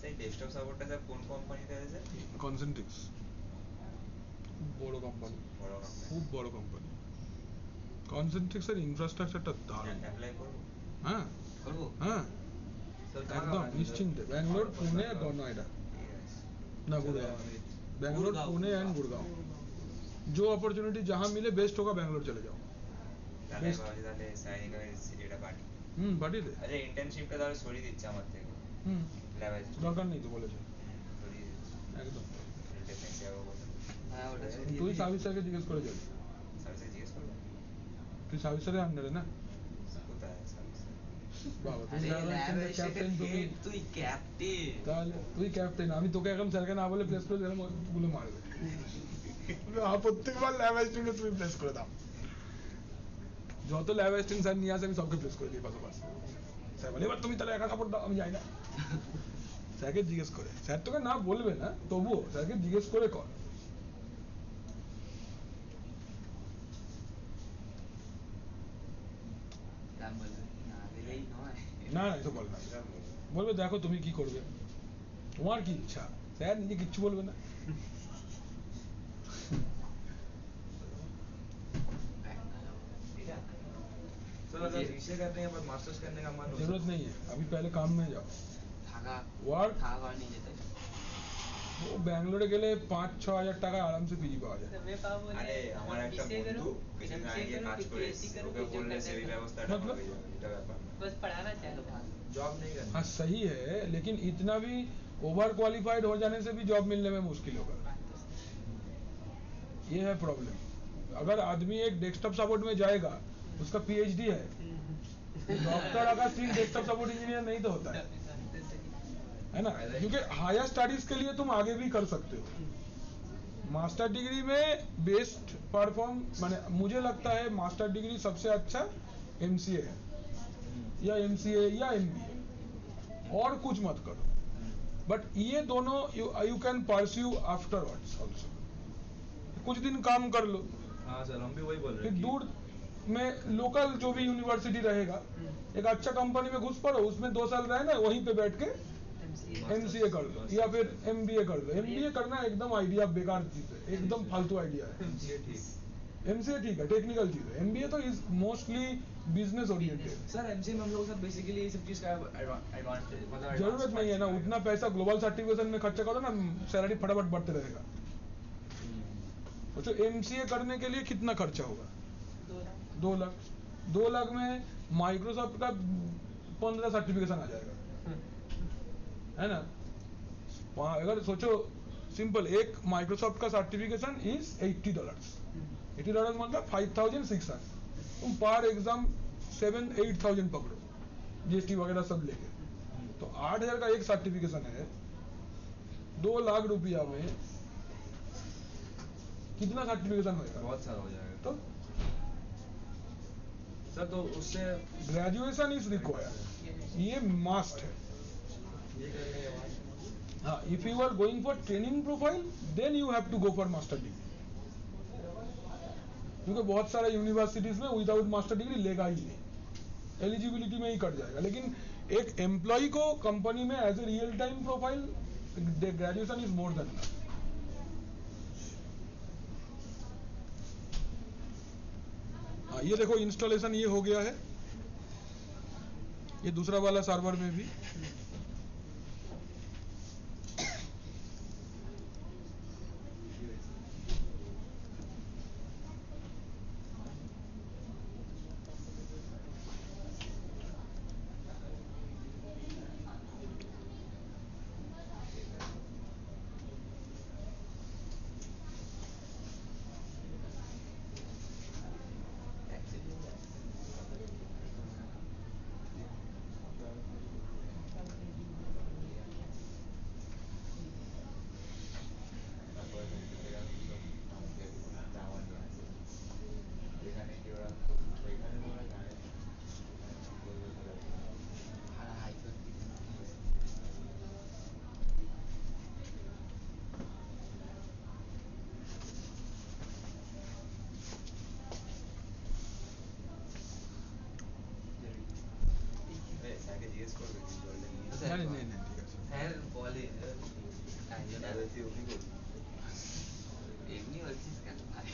সেই ডেস্কটপ সাপোর্টটা স্যার কোন কোম্পানিতে আছে কনসেন্ট্রিক্স, বড় কোম্পানি, বড় কোম্পানি খুব বড় কোম্পানি। কনসেন্ট্রিক্সের ইনফ্রাস্ট্রাকচারটা দারুণ। অ্যাপ্লাই করব হ্যাঁ করবো হ্যাঁ, सर कहाँ एकदम का निश्चिंत, बैंगलोर पुणे और नोएडा, ঠিক আছে ना गुड़गांव, बैंगलोर गुड़गांव। पुणे एंड गुड़गांव। जो अपॉर्चुनिटी जहाँ मिले बेस्ट होगा बैंगलोर चले जाओ। তাহলে Best. তাহলে সাইনিকা এটা পাঠিয়ে পাঠিয়ে দে। আচ্ছা ইন্টার্নশিপটা তাহলে সরিয়ে দিচ্ছে আমার থেকে ল্যাব দরকার নেই তো বলেছে সরিয়ে দিচ্ছে একদম। ডিফেন্স যাবো বলে হ্যাঁ ওটা তুই সার্ভিস স্যারকে জিজ্ঞেস করে যাবি, সার্ভিসে জিজ্ঞেস করবো তুই সার্ভিস স্যারের আন্ডারে না কোথায় সার্ভিস বাবা, তুমি আরে ল্যাব ক্যাপ্টেন, তুমি তুই ক্যাপ্টেন তাহলে তুই ক্যাপ্টেন, আমি তোকে এখন স্যারকে না বলে প্লেস করে দিলাম, গুলো মারবে। হ্যাঁ প্রত্যেকবার ল্যাব অ্যাসিস্ট্যান্টকে তুমি প্লেস করে দাও, যত ল্যাব অ্যাসিস্ট্যান্ট স্যার নিয়ে আসে আমি সবকে প্লেস করে দিই পাশাপাশি। স্যার বলে এবার তুমি তাহলে একা সাপোর্ট দাও, আমি যাই না। স্যারকে জিজ্ঞেস করে, স্যার তোকে না বলবে না তবুও স্যারকে জিজ্ঞেস করে কর। দাম বলবে না দিলেই নয় না না এসব বল না, বলবে দেখো তুমি কি করবে, তোমার কি ইচ্ছা, স্যার নিজে কিচ্ছু বলবে না। सर अगर बीसीए करने के बाद मास्टर्स करने का मन हो जरूरत नहीं है, अभी पहले काम में जाओ। থাকা ওয়ার্ক, থাকা ঘর নিয়ে যেতে ও ব্যাঙ্গালোরে গেলে 5-6 হাজার টাকা আরামসে পিজি পাওয়া যায়। मैं पापा बोले আরে আমার একটা BCA करो, বন্ধু কিছুদিন আগে গিয়ে কাজ করে BSc करो, ওকে कुछ বললে करना সেই है। ব্যবস্থাটা मतलब? হয়ে যাবে, এটা ব্যাপার না। बस पढ़ाना चालू जॉब नहीं करना हाँ सही है, लेकिन इतना भी ओवर क्वालिफाइड हो जाने से भी जॉब मिलने में मुश्किल होगा, ये है प्रॉब्लम। अगर आदमी एक डेस्कटॉप सपोर्ट में जाएगा, उसका PhD है, डॉक्टर अगर सिर्फ डेस्कटॉप सपोर्ट इंजीनियर नहीं तो होता है ना, क्योंकि हायर स्टडीज के लिए तुम आगे भी कर सकते हो। मास्टर डिग्री में बेस्ट परफॉर्म, माने मुझे लगता है मास्टर डिग्री सबसे अच्छा MCA है, या MCA या MBA, और कुछ मत करो। बट ये दोनों you can pursue afterwards also. कुछ दिन काम कर लो, हाँ सर हम भी वही बोल रहे फिर हैं कि दूर में लोकल जो भी यूनिवर्सिटी रहेगा, एक अच्छा कंपनी में घुस पड़ो, उसमें 2 साल रहे ना, वहीं पे बैठ के MCA कर लो या फिर MBA कर लो। MBA करना एकदम आइडिया बेकार चीज है, एकदम फालतू आइडिया है। MCA ठीक है, टेक्निकल चीज है, MBA तो is mostly business oriented. Sir MCA में हम लोग के साथ बेसिकली ये सब चीज का एडवांटेज मतलब जरूरत नहीं है ना उतना पैसा, ग्लोबल सर्टिफिकेशन में खर्चा करो ना, सैलरी फटाफट बढ़ते रहेगा। तो MCA करने के लिए कितना खर्चा होगा? 2 लाख। 2 लाख में माइक्रोसॉफ्ट का 15 सर्टिफिकेशन आ जाएगा, है ना। अगर सोचो सिंपल, एक माइक्रोसॉफ्ट का सर्टिफिकेशन इज $80। $80 मतलब 5,600। तुम पर एग्जाम 7-8,000 पकड़ो, GST वगैरह सब लेके, तो 8,000 का एक सर्टिफिकेशन है। 2 लाख रुपया में कितना सर्टिफिकेशन होगा? बहुत सारा हो जाएगा। तो सर तो उससे ग्रेजुएशन इज रिक्वायर्ड, ये मस्ट है। हाँ, if you are going for training profile then you have to go for master degree, क्योंकि बहुत सारे यूनिवर्सिटीज में विदाउट मास्टर डिग्री लेगा ही नहीं, एलिजिबिलिटी में ही कट जाएगा। लेकिन एक एम्प्लॉय को कंपनी में as a real time profile graduation is more than enough. हाँ, ये देखो इंस्टॉलेशन ये हो गया है, ये दूसरा वाला सर्वर में भी। नहीं नहीं नहीं, ठीक है। স্যার বলে এমনি বলছিস কেন ভাই?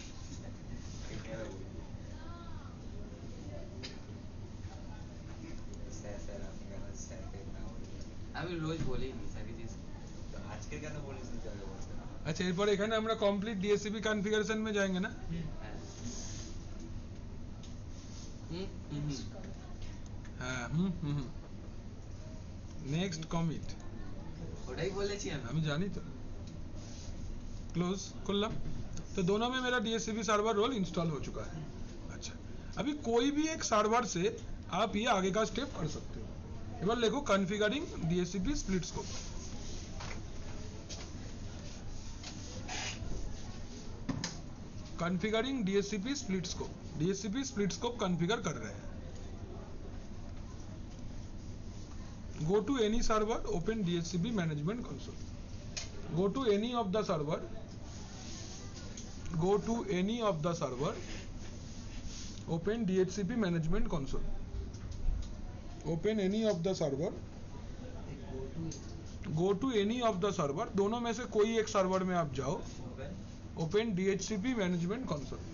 আমি রোজ বলি স্যারকে জিজ্ঞেস আজকে কেন বলিস? अच्छा, এরপরে এখানে আমরা কমপ্লিট DSCP কনফিগারেশন में जाएंगे ना। হ্যাঁ, নেক্সট কমিট, ওটাই বলেছি আমি জানি তো। क्लोज खुल्लम, तो दोनों में मेरा DSCP सर्वर रोल इंस्टॉल हो चुका है। अच्छा, अभी कोई भी एक सर्वर से आप ये आगे का स्टेप कर सकते हो। एक बार देखो configuring DSCP split scope, configuring DSCP split scope, DSCP split scope configure कर रहे हैं। Go to any server, open DHCP management console. Go to any of the server. Go to any of the server. Open DHCP management console. Open any of the server. Go to any of the server. दोनों में से कोई एक server में आप जाओ. Open DHCP management console.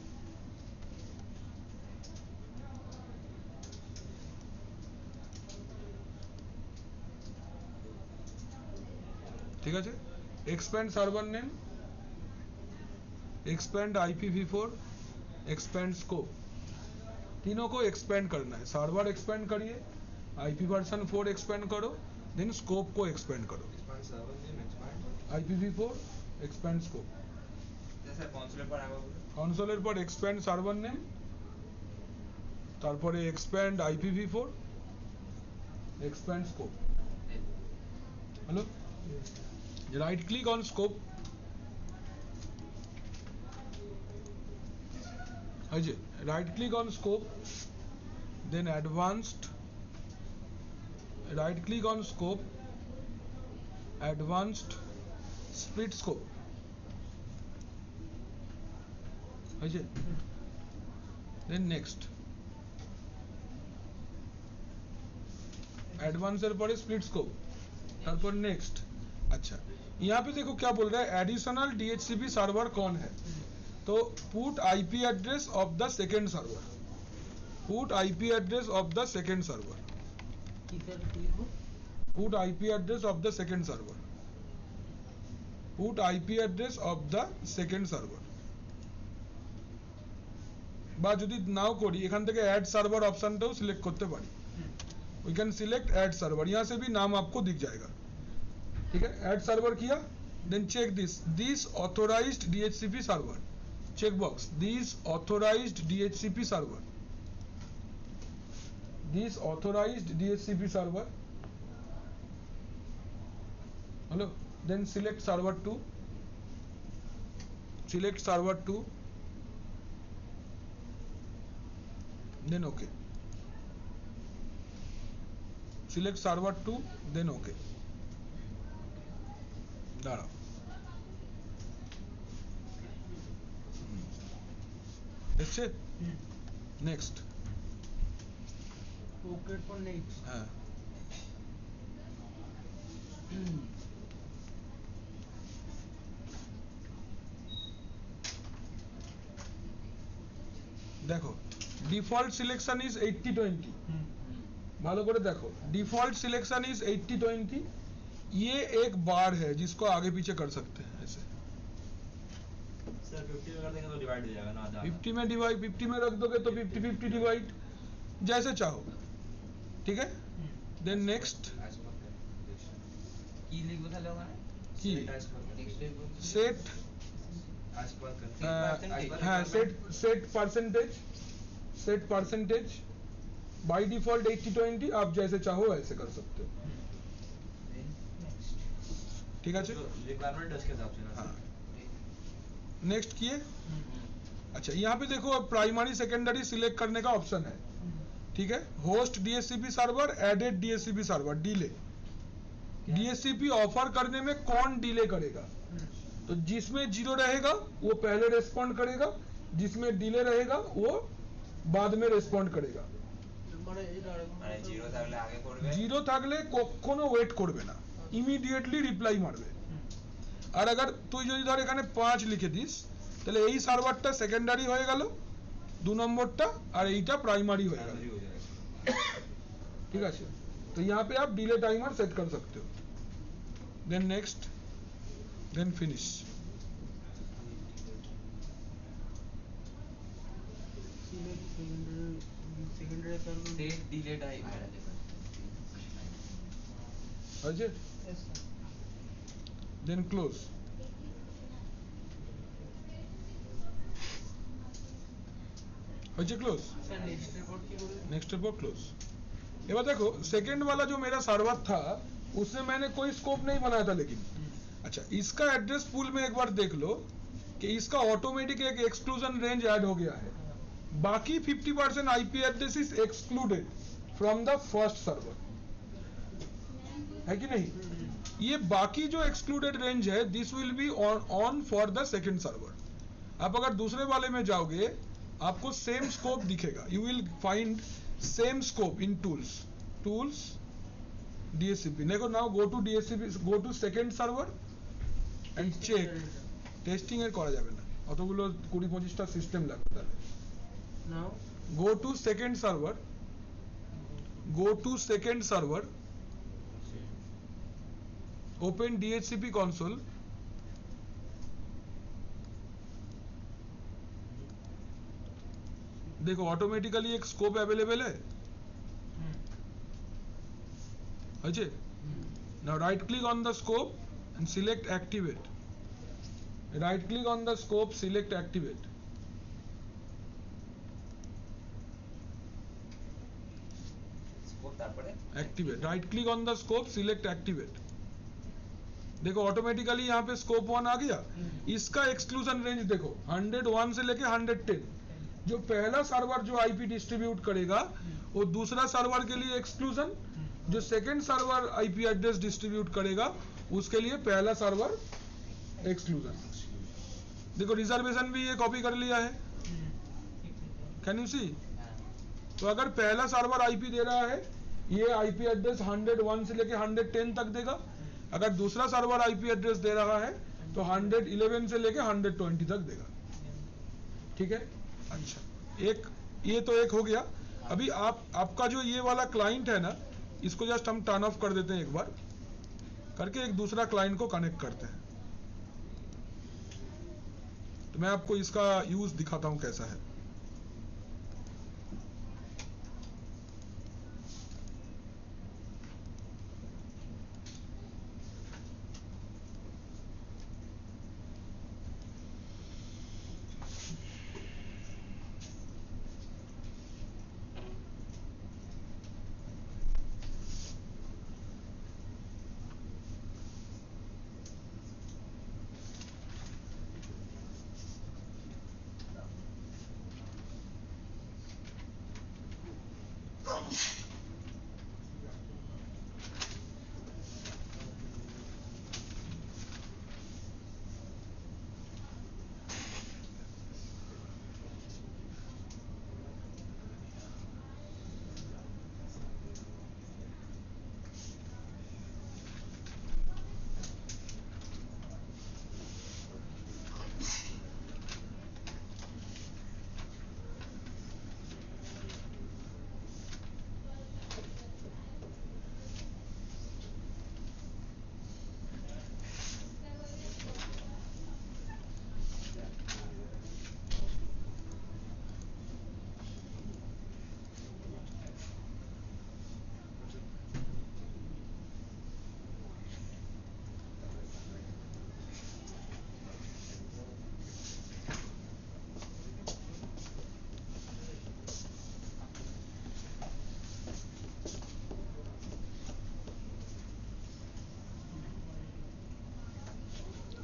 ठीक है, expand server name, expand IPv4, expand scope, तीनों को एक्सपेंड करना है। सर्वर एक्सपेंड करिए, IP वर्जन 4 एक्सपेंड करो, देन स्कोप को एक्सपेंड करो। IPv4 एक्सपेंड स्कोप, কনসোলের পর एक्सपेंड सर्वर नेम, তারপরে expand IPv4, expand scope. Hello, right click on scope, right click on scope, then advanced, right click on scope, advanced split scope, then next, অ্যাডভান্সের পরে split scope, তারপর next. अच्छा यहाँ पे देखो क्या बोल रहा है, एडिशनल DHCP सर्वर कौन है, तो put IP address of the second server, put IP address of the second server, put IP address of the second server, put IP address of the second server. বা যদি নাও করি এখান থেকে add server ऑप्शनটাও select করতে পারি, we can select add server, यहाँ से भी नाम आपको दिख जाएगा, ठीक है। ऐड सर्वर किया, then check this authorised DHCP server, check box this authorised DHCP server, this authorised DHCP server, hello, then select server 2, select server 2, then okay, select server 2, then okay, দাঁড়াও, এসছে নেক্সট, ওকে ফর নেক্সট। হ্যাঁ দেখো default selection is 80-20, ভালো করে देखो default selection is 80-20, ये एक बार है जिसको आगे पीछे कर सकते हैं ऐसे। सर 50 में कर देंगे तो डिवाइड हो जाएगा ना, आधा 50 में डिवाइड, 50 में रख दोगे तो 50-50 डिवाइड, जैसे चाहो, ठीक है। देन नेक्स्ट কি লিখবো তাহলে ওখানে? কি নেক্সট লিখবো सेट, आज पर कर हाँ set percentage, set percentage by default 80-20, आप जैसे चाहो ऐसे कर सकते हो, ठीक है। जो रिक्वायरमेंट है उसके हिसाब से ना। हाँ नेक्स्ट किए। अच्छा यहाँ पे देखो प्राइमरी सेकेंडरी सिलेक्ट करने का ऑप्शन है, ठीक है। Host DHCP server, added DHCP server, delay, DHCP offer करने में कौन डिले करेगा, तो जिसमें 0 रहेगा वो पहले रेस्पॉन्ड करेगा, जिसमें डिले रहेगा वो बाद में रेस्पॉन्ड करेगा। মানে এটা মানে জিরো থাকলে আগে করবে, 0 থাকলে কখনো ওয়েট করবে না, ইমিডিয়েটলি রিপ্লাই মারবে। আর अगर তুই যদি ধর এখানে 5 লিখে দিস তাহলে এই সার্ভারটা সেকেন্ডারি হয়ে গেল, 2 নম্বরটা আর এইটা প্রাইমারি হয়ে গেল, प्राइमरी हो जाएगा। ठीक है। तो यहाँ पे आप डिले टाइमर सेट कर सकते हो, then next, then finish. Secondary server set delay timer Ajay then close, Ajay close, sir next report কি বলবেন? नेक्स्ट पर क्लोज। एबार देखो सेकंड वाला जो मेरा सर्वर था उसमें मैंने कोई स्कोप नहीं बनाया था, लेकिन अच्छा इसका एड्रेस पूल में एक बार देख लो कि इसका ऑटोमेटिक एक एक्सक्लूजन रेंज ऐड हो गया है, बाकी 50% IP address is excluded from the first server, है कि नहीं। ये बाकी जो एक्सक्लूडेड रेंज है this will be on for the second server. आप अगर दूसरे वाले में जाओगे आपको सेम स्कोप दिखेगा, you will find same scope in tools, tools DHCP, देखो now go to DHCP, go to second server and check, testing এর করা যাবে না, অতগুলো 20-25টা সিস্টেম লাগবে তাহলে। Now go to second server, go to second server, open DHCP console, देखो ऑटोमेटिकली एक स्कोप अवेलेबल है, Ajay. Now right click on the scope and select activate, right click on the scope, select activate, scope তারপরে activate, right click on the scope, select activate. देखो automatically यहाँ पे scope 1 आ गया, इसका exclusion range देखो 101 से लेके 110, जो पहला सर्वर जो IP डिस्ट्रीब्यूट करेगा वो दूसरा सर्वर के लिए एक्सक्लूजन, जो second server IP address distribute करेगा उसके लिए पहला सर्वर एक्सक्लूजन। देखो रिजर्वेशन भी ये कॉपी कर लिया है, कैन यू सी। तो अगर पहला सर्वर IP दे रहा है ये आईपी एड्रेस 101 से लेके 110 तक देगा। अगर दूसरा सर्वर आईपी एड्रेस दे रहा है तो 111 से लेके 120 तक देगा। ठीक है, अच्छा एक ये तो एक हो गया। अभी आपका जो ये वाला क्लाइंट है ना, इसको जस्ट हम टर्न ऑफ कर देते हैं, एक बार करके एक दूसरा क्लाइंट को कनेक्ट करते हैं। तो मैं आपको इसका यूज दिखाता हूं कैसा है।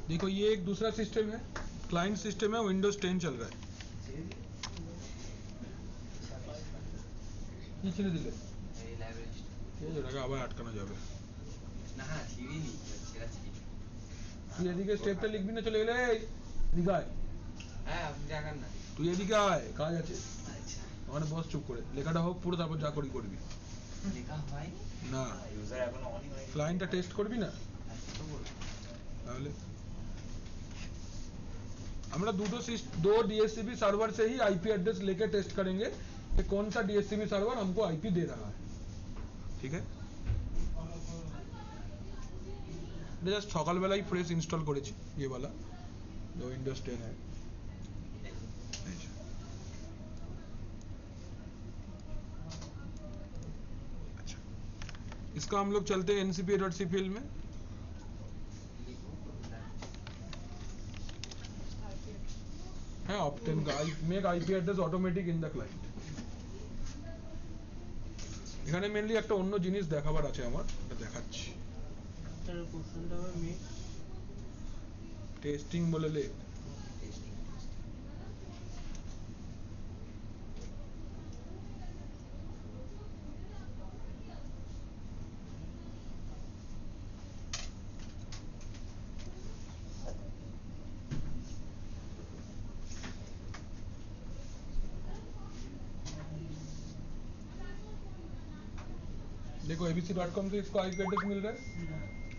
देखो ये एक दूसरा सिस्टम है, क्लाइंट सिस्टम है, विंडोज 10 चल रहा है। পিছনে দিলে এই লাইব্রেরি এই জায়গা আবার আটকানো যাবে না ছিড়ি নি সেটা ছিড়ি তুই এদিকে স্টেপটা লিখবি না, চলে গেলে এদিকে আয়। হ্যাঁ আপনি জানেন না তুই এদিকে আয়, কাজ আছে। আচ্ছা মানে বস চুপ করে লেখাটা হোক পুরো, তারপর যা করি করবি। লেখা হয় না ইউজার এখনো অনই হয়নি। ক্লায়েন্টটা টেস্ট করবি না তো বলুন তাহলে আমরা दो डीएससीपी सर्वर से ही आईपी एड्रेस लेके टेस्ट करेंगे कि कौन सा डीएससीपी सर्वर हमको आईपी दे रहा है। ठीक है, जस्ट सकाल बेला ही फ्रेश इंस्टॉल करेছি ये वाला जो विंडोज 10 है। अच्छा, इसका हम लोग चलते हैं ncpa.cpl में। है ऑप्टेन का make IP address automatic in the client. এখানে মেইনলি একটা অন্য জিনিস দেখাবার আছে আমার, এটা দেখাচ্ছি। স্যার কোশ্চেনটা হবে মেক টেস্টিং বলে লে। देखो abc.com से इसको आईपी एड्रेस मिल रहा है,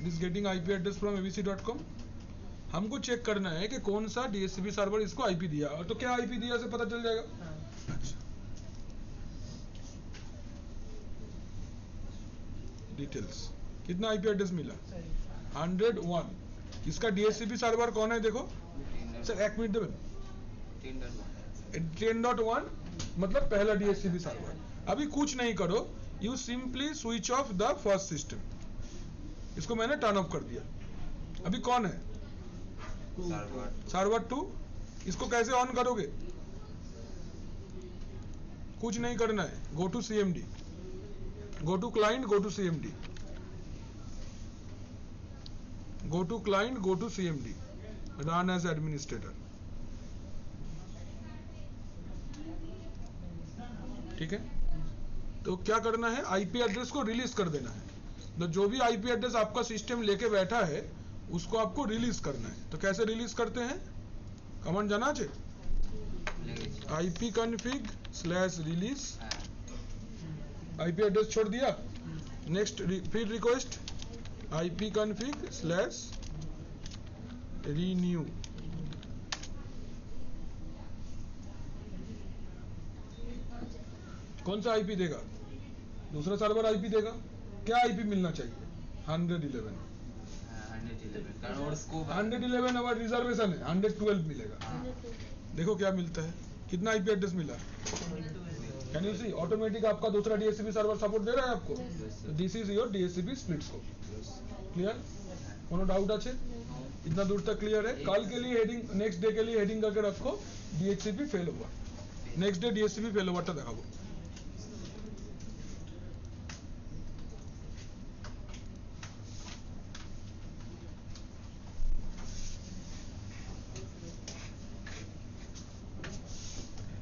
this getting IP address from abc.com। हमको चेक करना है कि कौन सा डीएससीपी सर्वर इसको आईपी दिया, और तो क्या आईपी दिया से पता चल जाएगा। अच्छा, डिटेल्स कितना आईपी एड्रेस मिला 101। इसका डीएससीपी सर्वर कौन है देखो सर, एक मिनट देवें। 10.1 मतलब पहला डीएससीपी सर्वर। अभी कुछ नहीं करो, you simply switch off the first system. इसको मैंने टर्न ऑफ कर दिया। अभी कौन है सर्वर 2। इसको कैसे ऑन करोगे, कुछ नहीं करना है, go to CMD, go to client, go to CMD, go to client, go to CMD, run as administrator. ठीक है, तो क्या करना है, आईपी एड्रेस को रिलीज कर देना है। तो जो भी आईपी एड्रेस आपका सिस्टम लेके बैठा है उसको आपको रिलीज करना है। तो कैसे रिलीज करते हैं, कमांड जाना चाहिए, ipconfig/release। आईपी एड्रेस छोड़ दिया, नेक्स्ट फीड रिक्वेस्ट ipconfig/renew। कौन सा आईपी देगा? दूसरा सर्वर आईपी देगा। क्या आईपी मिलना चाहिए? 111। 111 कारण और स्कोप 111 हमारा रिजर्वेशन है, 112 मिलेगा। देखो क्या मिलता है, कितना आईपी एड्रेस मिला। कैन यू सी ऑटोमेटिक आपका दूसरा डीएचसीपी सर्वर सपोर्ट दे रहा है आपको। This is your DHCP split scope. Clear? कोनो डाउट আছে? इतना दूर तक क्लियर है? कल के लिए हेडिंग, नेक्स्ट डे के लिए हेडिंग करके रखो DHCP failover. Next day DHCP फेल ओवरটা দেখাবো।